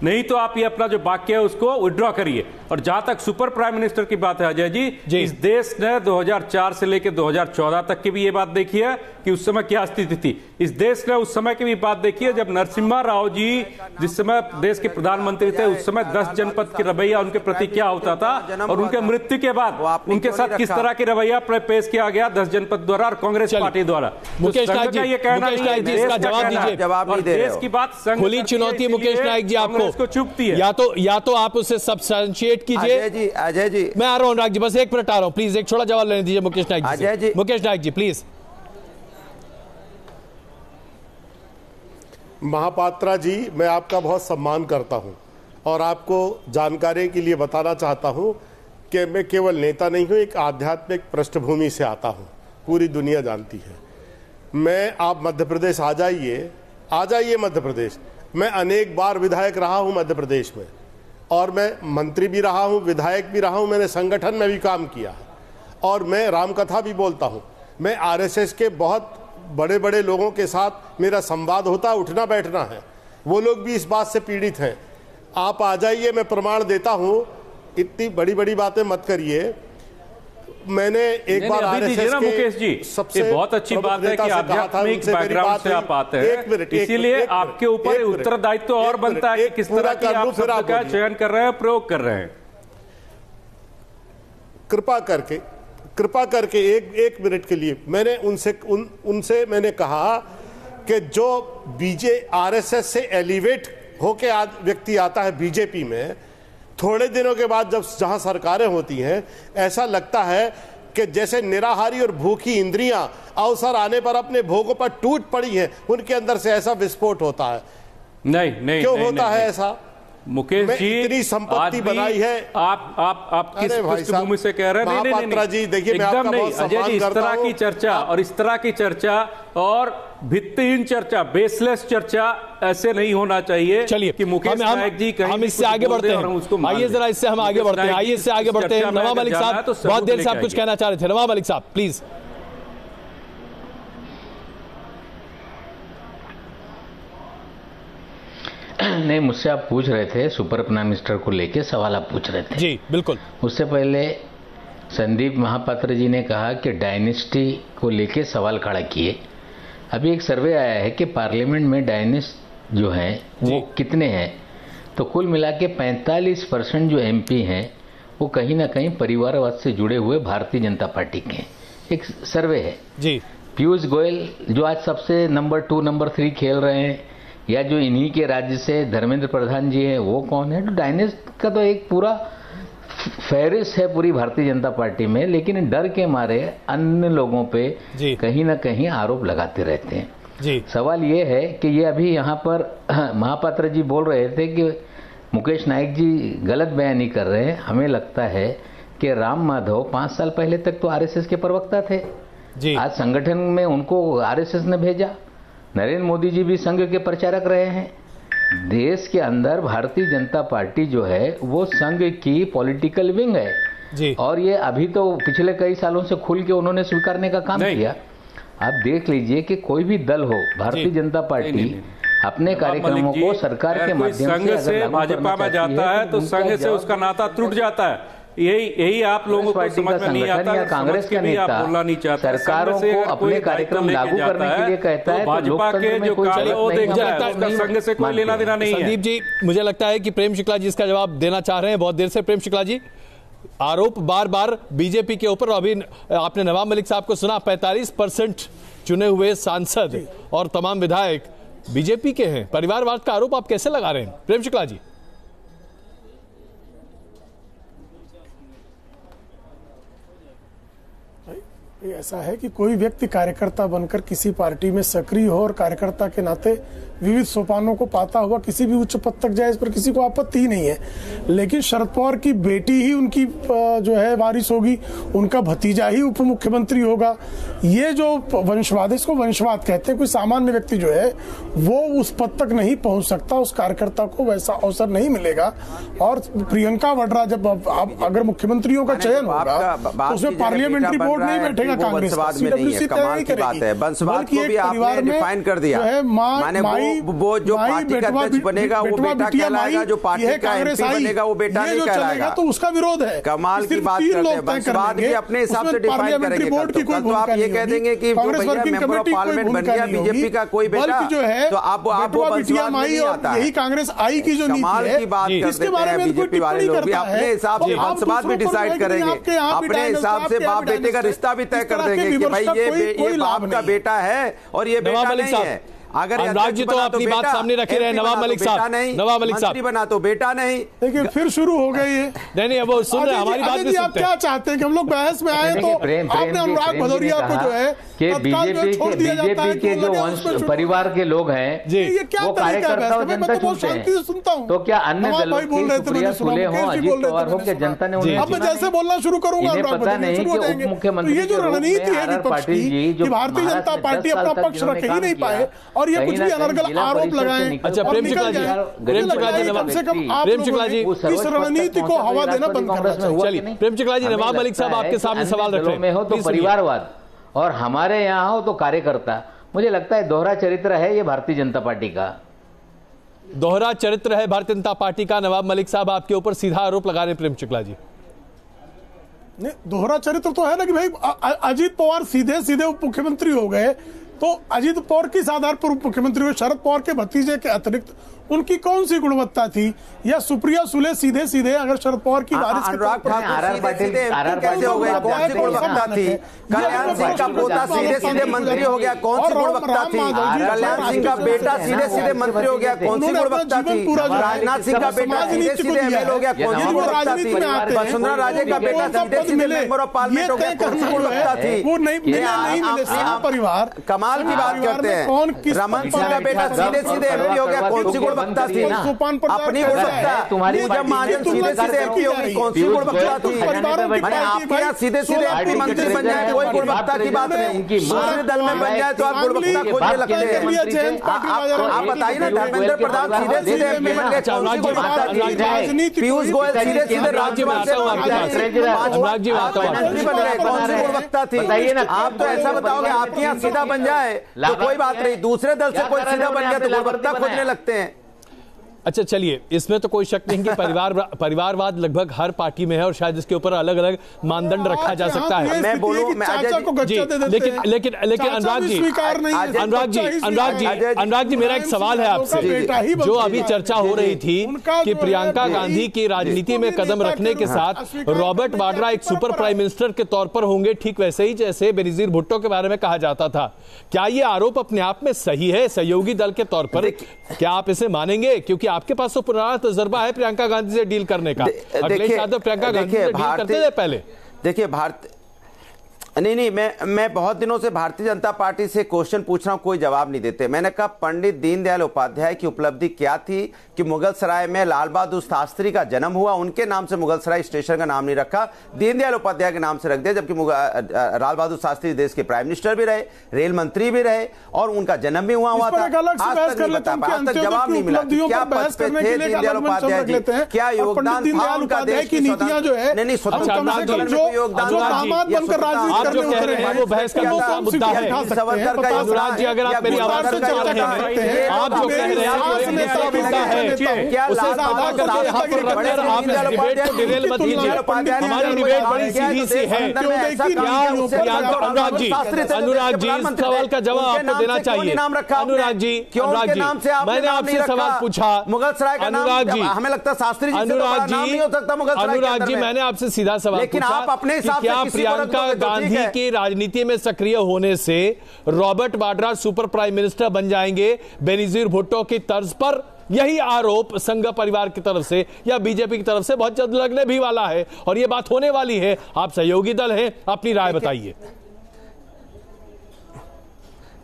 नहीं तो आप ये अपना जो वाक्य है उसको विड्रॉ करिए। और जहां तक सुपर प्राइम मिनिस्टर की बात है अजय जी, इस देश ने 2004 से लेकर 2014 तक की भी ये बात देखी है कि उस समय क्या स्थिति थी। इस देश ने उस समय की भी बात देखी है जब नरसिम्हा राव जी जिस समय देश के प्रधानमंत्री थे, उस समय 10 जनपद की रवैया उनके प्रति क्या होता था और उनके मृत्यु के बाद उनके साथ किस तरह की रवैया पेश किया गया 10 जनपद द्वारा और कांग्रेस पार्टी द्वारा। मुकेश नायक जी, ये कहना इसका जवाब दीजिए। देश की बात खुली चुनौती मुकेश नायक जी आपको चुपती है, या तो आप उसे सब्सटेंशिएट कीजिए। अजय जी मैं आ रहा हूं अनुराग जी, बस एक मिनट आ रहा हूं, प्लीज एक छोटा जवाब लेने दीजिए मुकेश नायक जी। अजय जी, मुकेश नायक जी प्लीज। महापात्रा जी, मैं आपका बहुत सम्मान करता हूं और आपको जानकारी के लिए बताना चाहता हूं कि मैं केवल नेता नहीं हूं, एक आध्यात्मिक पृष्ठभूमि से आता हूं, पूरी दुनिया जानती है। आप मध्य प्रदेश आ जाइए मध्य प्रदेश। मैं अनेक बार विधायक रहा हूं मध्य प्रदेश में और मैं मंत्री भी रहा हूं, विधायक भी रहा हूं, मैंने संगठन में भी काम किया है और मैं रामकथा भी बोलता हूं। मैं आरएसएस के बहुत बड़े बड़े लोगों के साथ मेरा संवाद होता है, उठना बैठना है, वो लोग भी इस बात से पीड़ित हैं। आप आ जाइए, मैं प्रमाण देता हूं, इतनी बड़ी बड़ी बातें मत करिए। मैंने एक बार आरएसएस के मुकेश जी, सबसे बहुत अच्छी बात है कि आध्यात्मिक बैकग्राउंड से आप आते हैं, इसीलिए आपके ऊपर उत्तरदायित्व और बनता है कि किस तरह की आप शब्द का चयन कर रहे हैं, प्रयोग कर रहे हैं। कृपा करके एक मिनट के लिए मैंने उनसे मैंने कहा कि जो आरएसएस से एलिवेट होके व्यक्ति आता है बीजेपी में, थोड़े दिनों के बाद जहां सरकारें होती हैं, ऐसा लगता है कि जैसे निराहारी और भूखी इंद्रियां अवसर आने पर अपने भोगों पर टूट पड़ी हैं, उनके अंदर से ऐसा विस्फोट होता है। नहीं क्यों होता है ऐसा? मुकेश जी, इतनी संपत्ति बनाई है। आप किस पृष्ठभूमि से कह रहे हैं? महापात्रा जी, देखिए मैं आपका बहुत सम्मान करता हूं। इस तरह की चर्चा और इस तरह की चर्चा और भित्तिहीन चर्चा, बेसलेस चर्चा ऐसे नहीं होना चाहिए। चलिए कि मुकेश नायक जी हम इससे आगे बढ़ते हैं। आइए जरा इससे हम आगे बढ़ते हैं। आइए इससे आगे बढ़ते हैं। नवाब मलिक साहब, बहुत देर से आप कुछ कहना चाह रहे थे। नवाब मलिक साहब प्लीज। नहीं, मुझसे आप पूछ रहे थे सुपर प्राइम मिनिस्टर को लेके सवाल आप पूछ रहे थे। जी बिल्कुल। उससे पहले संदीप महापात्र जी ने कहा कि डायनेस्टी को लेके सवाल खड़ा किए। अभी एक सर्वे आया है कि पार्लियामेंट में डायनेस्ट जो हैं वो कितने हैं, तो कुल मिला के 45% जो एमपी हैं वो कहीं ना कहीं परिवारवाद से जुड़े हुए भारतीय जनता पार्टी के हैं। एक सर्वे है जी। पीयूष गोयल जो आज सबसे नंबर 2 नंबर 3 खेल रहे हैं, या जो इन्हीं के राज्य से धर्मेंद्र प्रधान जी हैं, वो कौन है? तो डायनेस्ट का तो एक पूरा फहरिस्त है पूरी भारतीय जनता पार्टी में, लेकिन डर के मारे अन्य लोगों पे कहीं ना कहीं आरोप लगाते रहते हैं। जी। सवाल ये है कि ये अभी यहाँ पर महापात्र जी बोल रहे थे कि मुकेश नाइक जी गलत बयानी कर रहे हैं। हमें लगता है कि राम माधव 5 साल पहले तक तो आरएसएस के प्रवक्ता थे जी। आज संगठन में उनको आरएसएस ने भेजा। नरेंद्र मोदी जी भी संघ के प्रचारक रहे हैं। देश के अंदर भारतीय जनता पार्टी जो है वो संघ की पॉलिटिकल विंग है जी। और ये अभी तो पिछले कई सालों से खुल के उन्होंने स्वीकारने का काम किया। आप देख लीजिए कि कोई भी दल हो, भारतीय जनता पार्टी अपने कार्यक्रमों को सरकार के माध्यम संघ से भाजपा में जाता है तो संघ से उसका नाता टूट जाता है। यही आप लोगों को समझ में नहीं आता। कांग्रेस के नेता सरकारों को अपने कार्यक्रम लागू करने के लिए कहता है, भाजपा के जो कार्य वो देखता है, उसका संघ से कोई लेना देना नहीं है। संदीप जी, मुझे लगता है कि प्रेम शुक्ला जी इसका जवाब देना चाह रहे हैं बहुत देर से। प्रेम शुक्ला जी, आरोप बार बार बीजेपी के ऊपर, अभी आपने नवाब मलिक साहब को सुना, 45% चुने हुए सांसद और तमाम विधायक बीजेपी के हैं। परिवारवाद का आरोप आप कैसे लगा रहे हैं प्रेम शुक्ला जी? ऐसा है कि कोई व्यक्ति कार्यकर्ता बनकर किसी पार्टी में सक्रिय हो और कार्यकर्ता के नाते विविध सोपानों को पाता हुआ किसी भी उच्च पद तक जाए, इस पर किसी को आपत्ति ही नहीं है। लेकिन शरद पवार की बेटी ही उनकी जो है वारिस होगी, उनका भतीजा ही उप मुख्यमंत्री होगा। ये जो वंशवाद है, इसको वंशवाद कहते हैं। कोई सामान्य व्यक्ति जो है वो उस पद तक नहीं पहुंच सकता, उस कार्यकर्ता को वैसा अवसर नहीं मिलेगा। और प्रियंका वाड्रा जब अगर मुख्यमंत्रियों का चयन होगा तो उसमें पार्लियामेंट्री बोर्ड नहीं बैठेगा कांग्रेस, सीडब्ल्यूसी कमाल की बात है। वंशवाद को भी आपने डिफाइन कर दिया। वो जो पार्टी का अध्यक्ष बनेगा वो बेटा कहलाएगा, जो पार्टी का एमपी बनेगा वो बेटा नहीं कहलाएगा। तो उसका विरोध है। कमाल की बात करते हैं। वंशवाद भी अपने हिसाब से डिफाइन करेंगे। तो आप ये कह देंगे कि मेंबर ऑफ पार्लियामेंट बन गया बीजेपी का कोई बेटा, तो आप वंशवाद नहीं आता है। यही कांग्रेस आई की जो कमाल की बात करते हैं बीजेपी वाले लोग भी अपने हिसाब से वंशवाद भी डिसाइड करेंगे। अपने हिसाब से बाप बेटे का रिश्ता भी तय कर देंगे कि भाई ये बाप का बेटा है और ये बेटा नहीं है। अगर अनुराग जी तो अपनी बात सामने रखे रहे। नवाब मलिक साहब, नवाब मलिक साहब बना तो बेटा नहीं। लेकिन फिर शुरू हो गई है। नहीं वो सुन रहे हमारी बात भी। आप क्या चाहते हैं कि हम लोग बहस में आए तो आपने अनुराग भदौरिया को जो है कि बीजेपी के जो वंश परिवार के लोग हैं वो कार्यकर्ता और जनता चुनते हैं। तो क्या अन्य दलों की सुप्रिया सुले हो, अजीत पवार हो, कि जनता ने उन्हें? अब मैं जैसे बोलना शुरू करूंगा, पता नहीं कि उप मुख्यमंत्री ये जो रणनीति है विपक्ष की, भारतीय जनता पार्टी अपना पक्ष रख ही नहीं पाए और ये कुछ भी अनर्गल आरोप लगाएं। अच्छा प्रेम शुक्ला जी, कम से कम आप इस रणनीति को हवा देना बंद करना चाहिए। चलिए प्रेम शुक्ला जी, नवाब मलिक साहब आपके सामने सवाल रख रहे हैं। हो तो परिवारवाद और हमारे यहाँ हो तो कार्यकर्ता। मुझे लगता है दोहरा चरित्र है ये भारतीय जनता पार्टी का। दोहरा चरित्र है भारतीय जनता पार्टी का। नवाब मलिक साहब आपके ऊपर सीधा आरोप लगा रहे हैं प्रेम शुक्ला जी। नहीं, दोहरा चरित्र तो है ना कि भाई अजीत पवार सीधे सीधे उप मुख्यमंत्री हो गए, तो अजीत पवार किस आधार पर उप मुख्यमंत्री हुए? शरद पवार के भतीजे के अतिरिक्त उनकी कौन सी गुणवत्ता थी? या सुप्रिया सुले सीधे सीधे अगर शरद पवार की वारिस के अनुराग ठाकुर कैसे हो गए? कौन सी गुणवत्ता थी? कल्याण सिंह का पोता सीधे सीधे मंत्री हो गया, कौन सी गुणवत्ता थी? कल्याण सिंह का बेटा सीधे सीधे मंत्री हो गया, कौन सी गुणवत्ता थी? राजनाथ सिंह का बेटा सीधे सीधे एमएलए हो गया, कौन सी गुणवत्ता थी? वसुंधरा राजे का बेटा सीधे सीधे मेंबर ऑफ पार्लियामेंट हो गया, कौन सी गुणवत्ता थी? वो नहीं मिले परिवार। कमाल की बात करते हैं। रमन सिंह का बेटा सीधे सीधे एमपी हो गया, कौन सी गुणवत्ता थी? अपनी गुणवत्ता। तुम्हारी जब महाजन सीधे सीधे एमपी होगी, कौन सी गुणवत्ता थी? आपके यहाँ सीधे सीधे एमपी मंत्री बन जाए, कोई गुणवत्ता की बात नहीं। दूसरे दल में बन जाए तो आप गुणवत्ता खोजने लगते हैं। आप बताइए ना, धर्मेंद्र प्रधान सीधे सीधे एमपी बन गए, कौन सी गुणवत्ता थी? पीयूष गोयल सीधे सीधे राज्यसभा से मंत्री बन गए, कौन सी गुणवत्ता थी? आप तो ऐसा बताओगे आपके यहाँ सीधा बन जाए तो कोई बात नहीं, दूसरे दल से कोई सीधा बन गया तो गुणवत्ता खोजने लगते हैं। अच्छा चलिए, इसमें तो कोई शक नहीं कि परिवारवाद लगभग हर पार्टी में है और शायद इसके ऊपर अलग अलग मानदंड रखा जा सकता है। मैं बोलूं लेकिन अनुराग जी मेरा एक सवाल है आपसे। जो अभी चर्चा हो रही थी कि प्रियंका गांधी की राजनीति में कदम रखने के साथ रॉबर्ट वाड्रा एक सुपर प्राइम मिनिस्टर के तौर पर होंगे, ठीक वैसे ही जैसे बेनजीर भुट्टो के बारे में कहा जाता था। क्या ये आरोप अपने आप में सही है सहयोगी दल के तौर पर? क्या आप इसे मानेंगे? क्योंकि आपके पास तो पुराना तजर्बा है प्रियंका गांधी से डील करने का। अखिलेश यादव प्रियंका गांधी से डील करते थे पहले। देखिए नहीं, मैं बहुत दिनों से भारतीय जनता पार्टी से क्वेश्चन पूछ रहा हूं, कोई जवाब नहीं देते। मैंने कहा पंडित दीनदयाल उपाध्याय की उपलब्धि क्या थी कि मुगल सराय में लाल बहादुर शास्त्री का जन्म हुआ, उनके नाम से मुगल सराय स्टेशन का नाम नहीं रखा, दीनदयाल उपाध्याय के नाम से रख दिया, जबकि लाल बहादुर शास्त्री देश के प्राइम मिनिस्टर भी रहे, रेल मंत्री भी रहे और उनका जन्म भी हुआ था। आज तक जवाब नहीं मिला क्या पद पे थे दीनदयाल उपाध्याय जी, क्या योगदान था उनका देश की नीतियां जो है, नहीं योगदान जो कह रहे हैं वो बहस का दूसरा मुद्दा है। अनुराग जी, अगर आप मेरी आवाज सुन पा रहे हैं, आप जो कह रहे हैं वो एक दूसरा मुद्दा है, उसे साझा करके यहाँ पर रखकर आप इस डिबेट को डिरेल मत कीजिए। हमारी डिबेट बड़ी सीधी सी है। अनुराग जी इस सवाल का जवाब आपको देना चाहिए। अनुराग जी, मैंने आपसे सवाल पूछा। मुगल सराय का अनुराग जी, हमें लगता है शास्त्री जी नहीं हो सकता मुगल सराय। अनुराग जी, मैंने आपसे सीधा सवाल पूछा, क्या प्रियंका गांधी की राजनीति में सक्रिय होने से Robert Vadra super prime minister बन जाएंगे बेनजीर भुट्टो की तर्ज पर? यही आरोप संघ परिवार की तरफ से या बीजेपी की तरफ से बहुत जल्द लगने भी वाला है और यह बात होने वाली है। आप सहयोगी दल हैं, अपनी राय बताइए।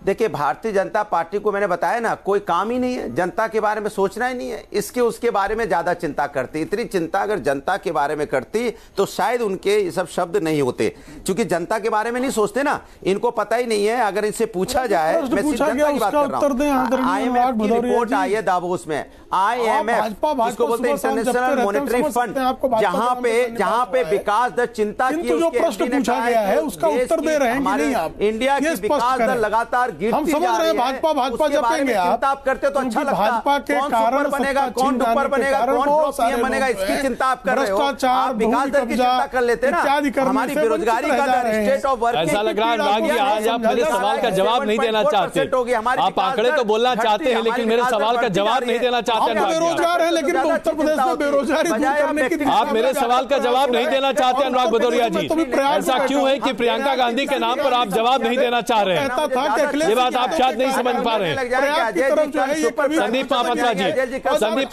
देखिए, भारतीय जनता पार्टी को मैंने बताया ना, कोई काम ही नहीं है, जनता के बारे में सोचना ही नहीं है, इसके उसके बारे में ज्यादा चिंता करती। इतनी चिंता अगर जनता के बारे में करती तो शायद उनके ये सब शब्द नहीं होते, क्योंकि जनता के बारे में नहीं सोचते ना, इनको पता ही नहीं है। अगर इनसे पूछा जाए, मैं सिर्फ जनता की बात कर रहा हूं, IMF की रिपोर्ट आई है दावोस में, IMF जिसको बोलते हैं इंटरनेशनल मॉनेटरी फंड, जहां पे विकास दर चिंता की, जो प्रश्न पूछा गया है उसका उत्तर दे रहे हैं नहीं आप? इंडिया की विकास दर लगातार हम समझ रहे हैं, भाजपा जपेंगे आप करते तो अच्छा लगता। भाजपा के कारण बनेगा, कौन ऊपर बनेगा, कौन पीएम बनेगा, इसकी चिंता आप कर रहे हो। आप विकास दर की चिंता कर लेते ना, हमारी बेरोजगारी का दर, स्टेट ऑफ वर्क। ऐसा लग रहा है अनुराग जी, आज आप मेरे सवाल का जवाब नहीं देना चाहते। आप आंकड़े तो बोलना चाहते हैं लेकिन मेरे सवाल का जवाब नहीं देना चाहते। बेरोजगार है लेकिन उत्तर प्रदेश में बेरोजगारी दूर करने की, आप मेरे सवाल का जवाब नहीं देना चाहते अनुराग भदौरिया जी। ऐसा क्यों है कि प्रियंका गांधी के नाम पर आप जवाब नहीं देना चाह रहे हैं? ये बात आप शायद नहीं समझ पा रहे हैं। संदीप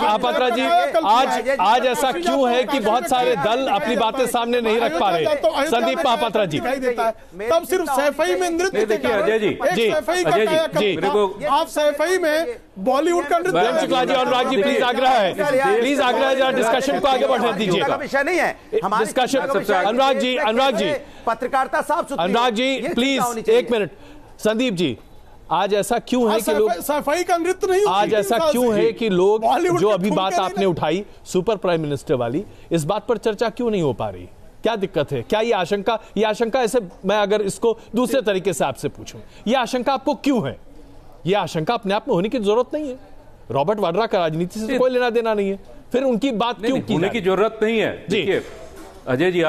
महापात्रा जी, आज ऐसा क्यों है कि बहुत सारे दल अपनी बातें सामने नहीं रख पा रहे? संदीप महापात्रा जी, तब सिर्फ सैफई में नृत्य, देखिए अजय जी, आप सैफई में बॉलीवुड का नृत्य। शुक्ला जी, अनुराग जी, प्लीज आग्रह है जरा डिस्कशन को आगे बढ़ने दीजिए। विषय नहीं है डिस्कशन। अनुराग जी, पत्रकारिता साफ सुथरी। अनुराग जी प्लीज एक मिनट। संदीप जी, आज ऐसा क्यों है कि लोग सफाई का नृत्य नहीं, आज ऐसा क्यों है कि लोग जो अभी बात आपने उठाई सुपर प्राइम मिनिस्टर वाली, इस बात पर चर्चा क्यों नहीं हो पा रही? क्या दिक्कत है? क्या ये आशंका ऐसे, मैं अगर इसको दूसरे तरीके से आपसे पूछूं, ये आशंका आपको क्यों है? ये आशंका अपने आप में होने की जरूरत नहीं है। रॉबर्ट वाड्रा का राजनीति से कोई लेना देना नहीं है, फिर उनकी बात क्यों होने की जरूरत नहीं है। देखिए अजय जी,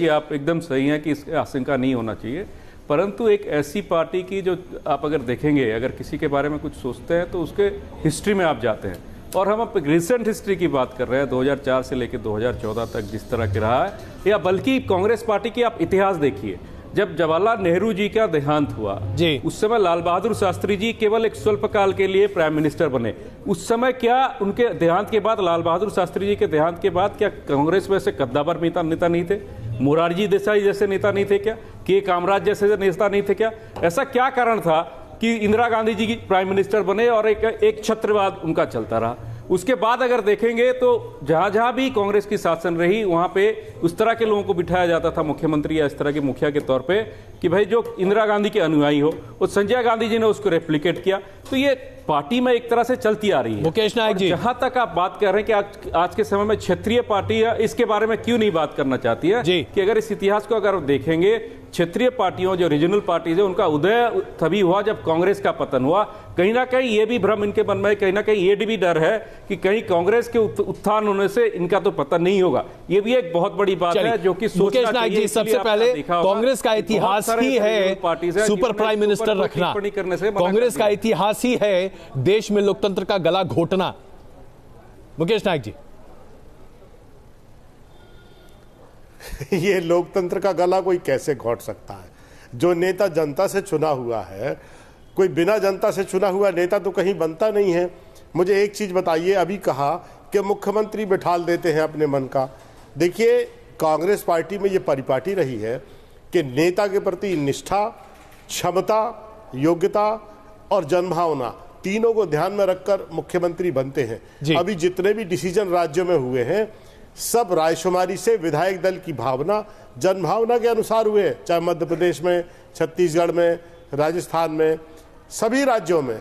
आप एकदम सही हैं कि इस आशंका नहीं होना चाहिए, परंतु एक ऐसी पार्टी की जो आप अगर देखेंगे, अगर किसी के बारे में कुछ सोचते हैं तो उसके हिस्ट्री में आप जाते हैं, और हम अब रिसेंट हिस्ट्री की बात कर रहे हैं, 2004 से लेकर 2014 तक जिस तरह की रहा है, या बल्कि कांग्रेस पार्टी की आप इतिहास देखिए। जब जवाहरलाल नेहरू जी का देहांत हुआ जी, उस समय लाल बहादुर शास्त्री जी केवल एक स्वल्पकाल के लिए प्राइम मिनिस्टर बने। उस समय क्या उनके देहांत के बाद, लाल बहादुर शास्त्री जी के देहांत के बाद, क्या कांग्रेस में से कद्दावर नेता नहीं थे? मोरारजी देसाई जैसे नेता नहीं थे क्या? के कामराज जैसे नेता नहीं थे क्या? ऐसा क्या कारण था कि इंदिरा गांधी जी की प्राइम मिनिस्टर बने और एक छत्रवाद उनका चलता रहा? उसके बाद अगर देखेंगे तो जहां जहां भी कांग्रेस की शासन रही, वहां पे उस तरह के लोगों को बिठाया जाता था मुख्यमंत्री या इस तरह के मुखिया के तौर पे कि भाई जो इंदिरा गांधी के अनुयायी हो। और संजय गांधी जी ने उसको रेप्लिकेट किया। तो ये पार्टी में एक तरह से चलती आ रही है। मुकेश नायक जी, जहां तक आप बात कर रहे हैं कि आज के समय में क्षेत्रीय पार्टी इसके बारे में क्यों नहीं बात करना चाहती है कि अगर इस इतिहास को अगर देखेंगे, क्षेत्रीय पार्टियों जो रीजनल पार्टीज है उनका उदय तभी हुआ जब कांग्रेस का पतन हुआ। कहीं ना कहीं ये भी भ्रम इनके मन में, कहीं ना कहीं ये भी डर है कि कहीं कांग्रेस के उत्थान होने से इनका तो पतन नहीं होगा। ये भी एक बहुत बड़ी बात है जो कि मुकेश नायक जी, सबसे पहले कांग्रेस का इतिहास ही है सुपर प्राइम मिनिस्टर रखना। कांग्रेस का इतिहास ही है देश में लोकतंत्र का गला घोटना। मुकेश नायक जी, ये लोकतंत्र का गला कोई कैसे घोट सकता है? जो नेता जनता से चुना हुआ है, कोई बिना जनता से चुना हुआ नेता तो कहीं बनता नहीं है। मुझे एक चीज बताइए, अभी कहा कि मुख्यमंत्री बिठाल देते हैं अपने मन का। देखिए, कांग्रेस पार्टी में ये परिपाटी रही है कि नेता के प्रति निष्ठा, क्षमता, योग्यता और जनभावना तीनों को ध्यान में रखकर मुख्यमंत्री बनते हैं। अभी जितने भी डिसीजन राज्यों में हुए हैं सब रायशुमारी से विधायक दल की भावना, जनभावना के अनुसार हुए, चाहे मध्य प्रदेश में, छत्तीसगढ़ में, राजस्थान में, सभी राज्यों में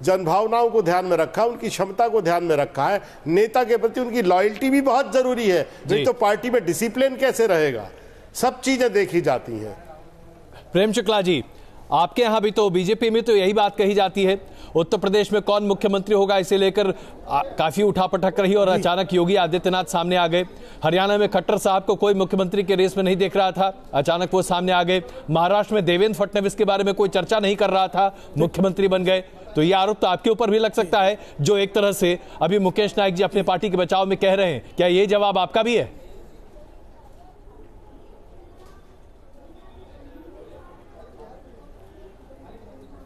जनभावनाओं को ध्यान में रखा, उनकी क्षमता को ध्यान में रखा है। नेता के प्रति उनकी लॉयल्टी भी बहुत जरूरी है, नहीं तो पार्टी में डिसिप्लिन कैसे रहेगा, सब चीजें देखी जाती हैं। प्रेम शुक्ला जी, आपके यहां भी तो बीजेपी में तो यही बात कही जाती है, उत्तर प्रदेश में कौन मुख्यमंत्री होगा इसे लेकर काफी उठापटक रही और अचानक योगी आदित्यनाथ सामने आ गए। हरियाणा में खट्टर साहब को कोई मुख्यमंत्री के रेस में नहीं देख रहा था, अचानक वो सामने आ गए। महाराष्ट्र में देवेंद्र फडणवीस के बारे में कोई चर्चा नहीं कर रहा था, मुख्यमंत्री बन गए। तो ये आरोप तो आपके ऊपर भी लग सकता है, जो एक तरह से अभी मुकेश नाइक जी अपने पार्टी के बचाव में कह रहे हैं। क्या ये जवाब आपका भी है?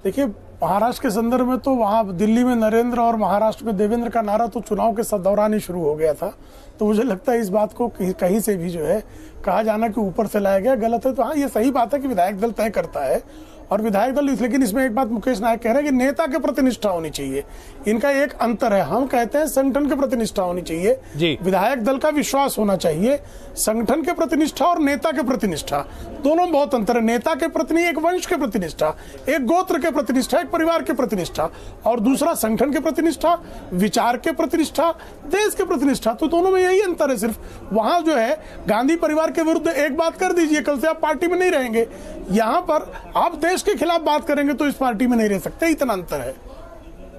देखिए, महाराष्ट्र के संदर्भ में तो वहां दिल्ली में नरेंद्र और महाराष्ट्र में देवेंद्र का नारा तो चुनाव के दौरान ही शुरू हो गया था। तो मुझे लगता है इस बात को कहीं से भी जो है कहा जाना कि ऊपर से लाया गया गलत है। तो हाँ, ये सही बात है कि विधायक दल तय करता है और विधायक दल, लेकिन इसमें एक बात मुकेश नायक कह रहे हैं कि नेता के प्रति निष्ठा होनी चाहिए। इनका एक अंतर है, हम कहते हैं संगठन के प्रति निष्ठा होनी चाहिए, विधायक दल का विश्वास होना चाहिए। संगठन के प्रति निष्ठा और नेता के प्रति निष्ठा दोनों में बहुत अंतर है। नेता के प्रति नहीं, एक वंश के प्रति निष्ठा, एक गोत्र के प्रति निष्ठा, एक परिवार के प्रति निष्ठा, और दूसरा संगठन के प्रति निष्ठा, विचार के प्रति निष्ठा, देश के प्रति निष्ठा। तो दोनों में यही अंतर है। सिर्फ वहां जो है गांधी परिवार के विरुद्ध एक बात कर दीजिए, कल से आप पार्टी में नहीं रहेंगे। यहां पर आप देश के खिलाफ बात करेंगे तो इस पार्टी में नहीं रह सकते, इतना अंतर है।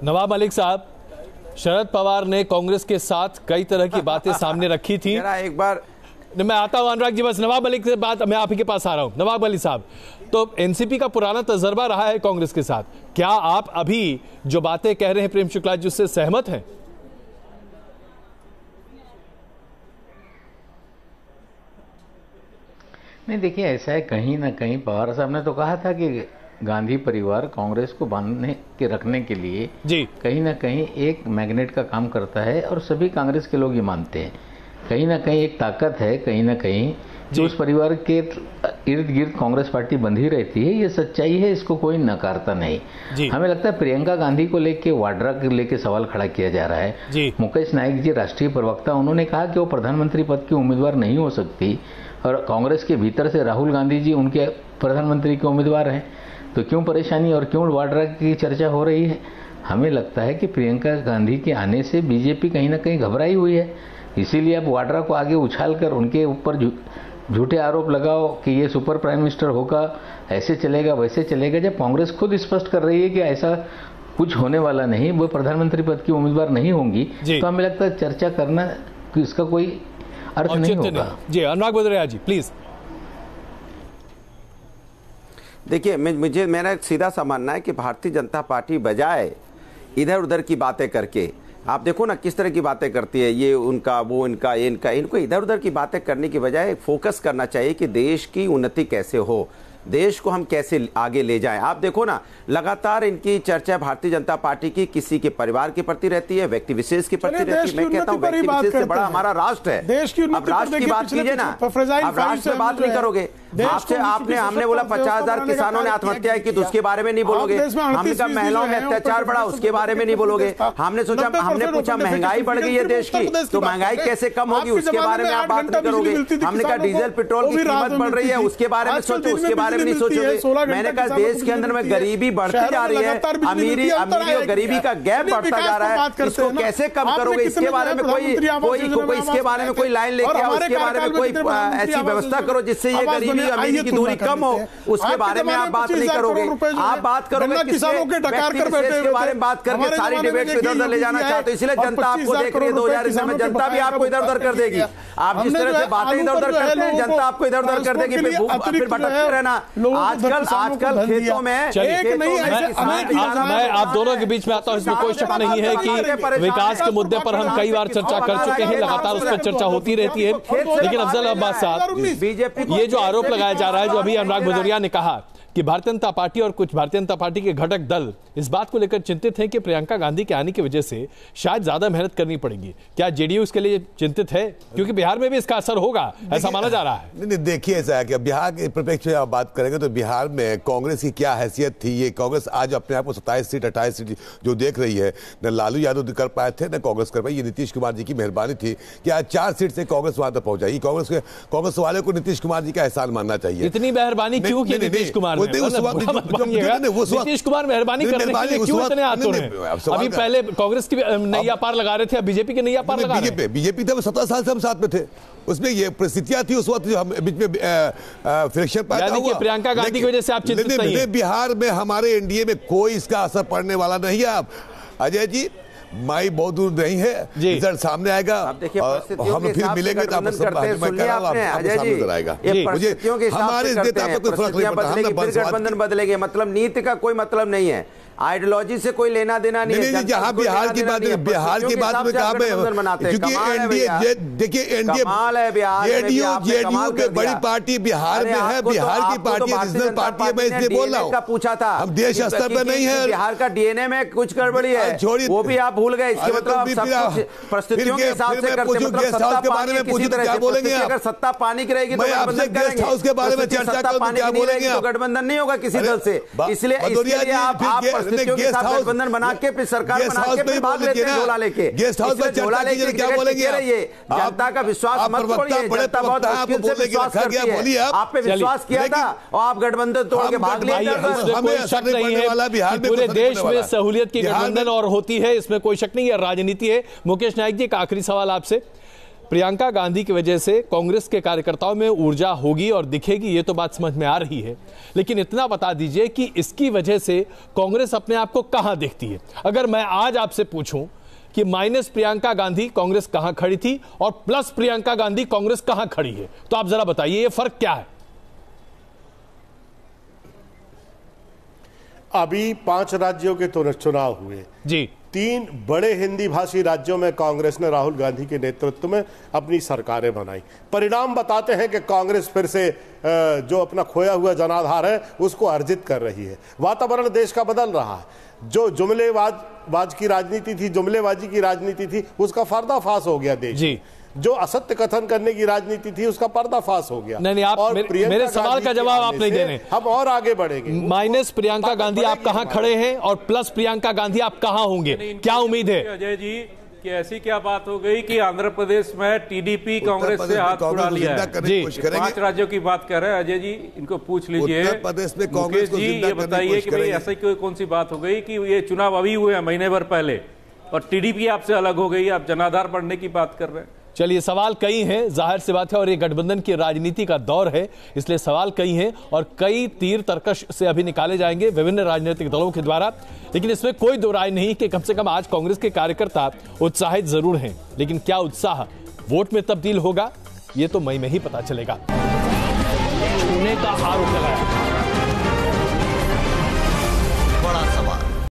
नवाब मलिक साहब, शरद पवार ने कांग्रेस के साथ कई तरह की बातें सामने रखी थी। एक बार मैं आता हूं अनुराग जी, बस नवाब मलिक से बात मैं आप ही के पास आ रहा हूं। नवाब मलिक साहब, तो एनसीपी का पुराना तजर्बा रहा है कांग्रेस के साथ, क्या आप अभी जो बातें कह रहे हैं प्रेम शुक्ला जी उससे सहमत हैं? नहीं, देखिए ऐसा है, कहीं ना कहीं पवार साहब ने तो कहा था कि गांधी परिवार कांग्रेस को बांधने के रखने के लिए कहीं ना कहीं एक मैग्नेट का काम करता है और सभी कांग्रेस के लोग ये मानते हैं। कहीं ना कहीं एक ताकत है, कहीं ना कहीं जो उस परिवार के इर्द गिर्द कांग्रेस पार्टी बंधी रहती है, ये सच्चाई है, इसको कोई नकारता नहीं। हमें लगता है प्रियंका गांधी को लेके, वाड्रा को लेके सवाल खड़ा किया जा रहा है। मुकेश नाइक जी राष्ट्रीय प्रवक्ता, उन्होंने कहा कि वो प्रधानमंत्री पद की उम्मीदवार नहीं हो सकती और कांग्रेस के भीतर से राहुल गांधी जी उनके प्रधानमंत्री के उम्मीदवार हैं, तो क्यों परेशानी और क्यों वाड्रा की चर्चा हो रही है? हमें लगता है कि प्रियंका गांधी के आने से बीजेपी कहीं ना कहीं घबराई हुई है, इसीलिए अब वाड्रा को आगे उछालकर उनके ऊपर झूठे आरोप लगाओ कि ये सुपर प्राइम मिनिस्टर होगा, ऐसे चलेगा वैसे चलेगा, जब कांग्रेस खुद स्पष्ट कर रही है कि ऐसा कुछ होने वाला नहीं, वो प्रधानमंत्री पद की उम्मीदवार नहीं होंगी, तो हमें लगता है चर्चा करना इसका कोई अर्थ नहीं होगा। जी, अनुराग भदौरिया जी प्लीज। देखिए, मेरा सीधा सा मानना है कि भारतीय जनता पार्टी बजाय इधर उधर की बातें करके, आप देखो ना किस तरह की बातें करती है, ये उनका, वो इनका, ये इनका, इनको इधर उधर की बातें करने की बजाय फोकस करना चाहिए कि देश की उन्नति कैसे हो, देश को हम कैसे आगे ले जाएं। आप देखो ना, लगातार इनकी चर्चा भारतीय जनता पार्टी की किसी के परिवार के प्रति रहती है, व्यक्ति विशेष के प्रति रहती है। मैं कहता हूं व्यक्ति विशेष से बड़ा हमारा राष्ट्र है। अब राष्ट्र की बात कीजिए ना, अब राष्ट्र से बात नहीं करोगे। आपसे हमने बोला 50,000 किसानों ने आत्महत्या की तो उसके बारे में नहीं बोलोगे। हमने कहा महिलाओं में अत्याचार बढ़ा, उसके बारे में नहीं बोलोगे। हमने पूछा महंगाई बढ़ गई है देश की, तो महंगाई कैसे कम होगी, उसके बारे में आप बात नहीं करोगे। हमने कहा डीजल पेट्रोल की कीमत बढ़ रही है, उसके बारे में सोचो, उसके बारे में नहीं सोचोगे। मैंने कहा देश के अंदर में गरीबी बढ़ती जा रही है, अमीरी और गरीबी का गैप बढ़ता जा रहा है, इसको कैसे कम करोगे? इसके बारे में कोई इसके बारे में कोई लाइन लेके आओ, उसके बारे में कोई ऐसी व्यवस्था करो जिससे ये गरीबी अमीरी की दूरी कम हो, उसके बारे में आप बात नहीं करोगे। आप बात करोगे किसानों के बारे में बात करके सारी डिबेट को इधर उधर ले जाना चाहते हो, इसलिए जनता आपको देख रही है। 2019 में जनता भी आपको इधर उधर कर देगी। आप जिस तरह से बातें इधर उधर करते हैं, जनता आपको इधर उधर कर देगी, फिर भटकते रहना। आजकल खेतों में मैं आप दोनों के बीच में आता हूं, इसमें कोई शक नहीं है कि विकास के मुद्दे पर हम कई बार चर्चा कर चुके हैं, लगातार उस पर चर्चा होती रहती है। लेकिन अफजल अब्बास साहब, ये जो आरोप लगाया जा रहा है, जो अभी अनुराग भदौरिया ने कहा कि भारतीय जनता पार्टी और कुछ भारतीय जनता पार्टी के घटक दल इस बात को लेकर चिंतित हैं कि प्रियंका गांधी के आने की वजह से शायद ज्यादा मेहनत करनी पड़ेगी। क्या जेडीयू इसके लिए चिंतित है, क्योंकि बिहार में भी इसका असर होगा ऐसा माना जा रहा है? नहीं, देखिए ऐसा है कि बिहार के परिप्रेक्ष्य में आप बात करेंगे तो बिहार में कांग्रेस की क्या हैसियत थी। ये कांग्रेस आज अपने आप को 27 सीट 28 सीट जो देख रही है, न लालू यादव कर पाए थे न कांग्रेस कर पाई। ये नीतीश कुमार जी की मेहरबानी थी कि आज 4 सीट से कांग्रेस वहां तक पहुंचाई। कांग्रेस वाले को नीतीश कुमार जी का एहसान मानना चाहिए। इतनी मेहरबानी क्यों की नीतीश कुमार ने? नीतीश कुमार मेहरबानी करने के लिए क्यों इतने आतुर हैं? अभी पहले कांग्रेस की नैया पार लगा रहे थे, अब बीजेपी की नैया पार लगा रहे हैं। बीजेपी थे 17 साल से हम साथ में थे, उसमें ये परिस्थितियां थी उस वक्त जो हम बीच में फ्रिक्शन पैदा हुआ। प्रियंका गांधी की वजह से आप चिंतित नहीं हैं? बिहार में हमारे एनडीए में कोई इसका असर पड़ने वाला नहीं है। आप अजय जी, माई बहुत दूर नहीं है, रिजल्ट सामने आएगा, हम फिर मिलेंगे तो नजर आएगा। हमारे नेता पर कोई फर्क नहीं पड़ता, गठबंधन बदलेंगे, मतलब नीति का कोई मतलब नहीं है, आइडियोलॉजी से कोई लेना देना नहीं है। जहां बिहार की बात में कहा, क्योंकि एनडीए, देखिए एनडीए जेडीयू के बड़ी पार्टी बिहार में है, बिहार की पार्टी रीजनल पार्टी है, मैं इसलिए बोल रहा हूँ। पूछा था हम देश स्तर पर नहीं है, बिहार का डीएनए में कुछ गड़बड़ी है, वो भी आप भूल गए। इसके मतलब परिस्थितियों के हिसाब से करते, गेस्ट हाउस के बारे में पूछूं तो क्या बोलेंगे? अगर सत्ता पानी की रहेगी तो गेस्ट हाउस के बारे में चर्चा करूं क्या बोलेंगे? गठबंधन नहीं होगा किसी दल से, इसलिए आप परिस्थितियों के साथ गठबंधन बना के फिर सरकार बना के फिर भाग लेते हैं झोला लेके। गेस्ट हाउस में झोला लेके क्या बोलेंगे? जनता का विश्वास मत तोड़िए, जनता बहुत मुश्किल से विश्वास करती है। आप पे विश्वास किया था और आप गठबंधन तोड़ के भाग लिए। कोई शक नहीं है, पूरे देश में सहूलियत की गठबंधन और होती है, इसमें कोई शक नहीं है, राजनीति है। मुकेश नाइक जी, एक आखिरी सवाल आपसे। प्रियंका गांधी की वजह से कांग्रेस के कार्यकर्ताओं में ऊर्जा होगी और दिखेगी, ये तो बात समझ में आ रही है, लेकिन इतना बता दीजिए कि इसकी वजह से कांग्रेस अपने आप को कहां देखती है? अगर मैं आज आपसे पूछूं कि माइनस प्रियंका गांधी कांग्रेस कहां खड़ी थी और प्लस प्रियंका गांधी कांग्रेस कहां खड़ी है, तो आप जरा बताइए ये फर्क क्या है? अभी 5 राज्यों के चुनाव हुए जी, 3 बड़े हिंदी भाषी राज्यों में कांग्रेस ने राहुल गांधी के नेतृत्व में अपनी सरकारें बनाई। परिणाम बताते हैं कि कांग्रेस फिर से जो अपना खोया हुआ जनाधार है उसको अर्जित कर रही है। वातावरण देश का बदल रहा है। जो जुमलेबाज की राजनीति थी, जुमलेबाजी की राजनीति थी, उसका पर्दाफाश हो गया देश जी। जो असत्य कथन करने की राजनीति थी उसका पर्दाफाश हो गया। नहीं, आप मेरे सवाल का जवाब आप नहीं दे रहे। हम और आगे बढ़ेंगे। माइनस प्रियंका गांधी आप कहां खड़े हैं और प्लस प्रियंका गांधी आप कहां होंगे, क्या उम्मीद है? अजय जी, कि ऐसी क्या बात हो गई कि आंध्र प्रदेश में टीडीपी कांग्रेस से हाथ छुड़ा लिया है? 5 राज्यों की बात कर रहे हैं अजय जी, इनको पूछ लीजिए। उत्तर प्रदेश में कांग्रेस को जी ये बताइए कि भाई ऐसी कौन सी बात हो गई कि ये चुनाव अभी हुए हैं महीने भर पहले और टीडीपी आपसे अलग हो गई, आप जनाधार बढ़ने की बात कर रहे हैं? चलिए, सवाल कई हैं, जाहिर सी बात है, और ये गठबंधन की राजनीति का दौर है, इसलिए सवाल कई हैं और कई तीर तर्कश से अभी निकाले जाएंगे विभिन्न राजनीतिक दलों के द्वारा। लेकिन इसमें कोई दो राय नहीं कि कम से कम आज कांग्रेस के कार्यकर्ता उत्साहित जरूर हैं, लेकिन क्या उत्साह वोट में तब्दील होगा ये तो मई में ही पता चलेगा। छूने का आरोप लगाया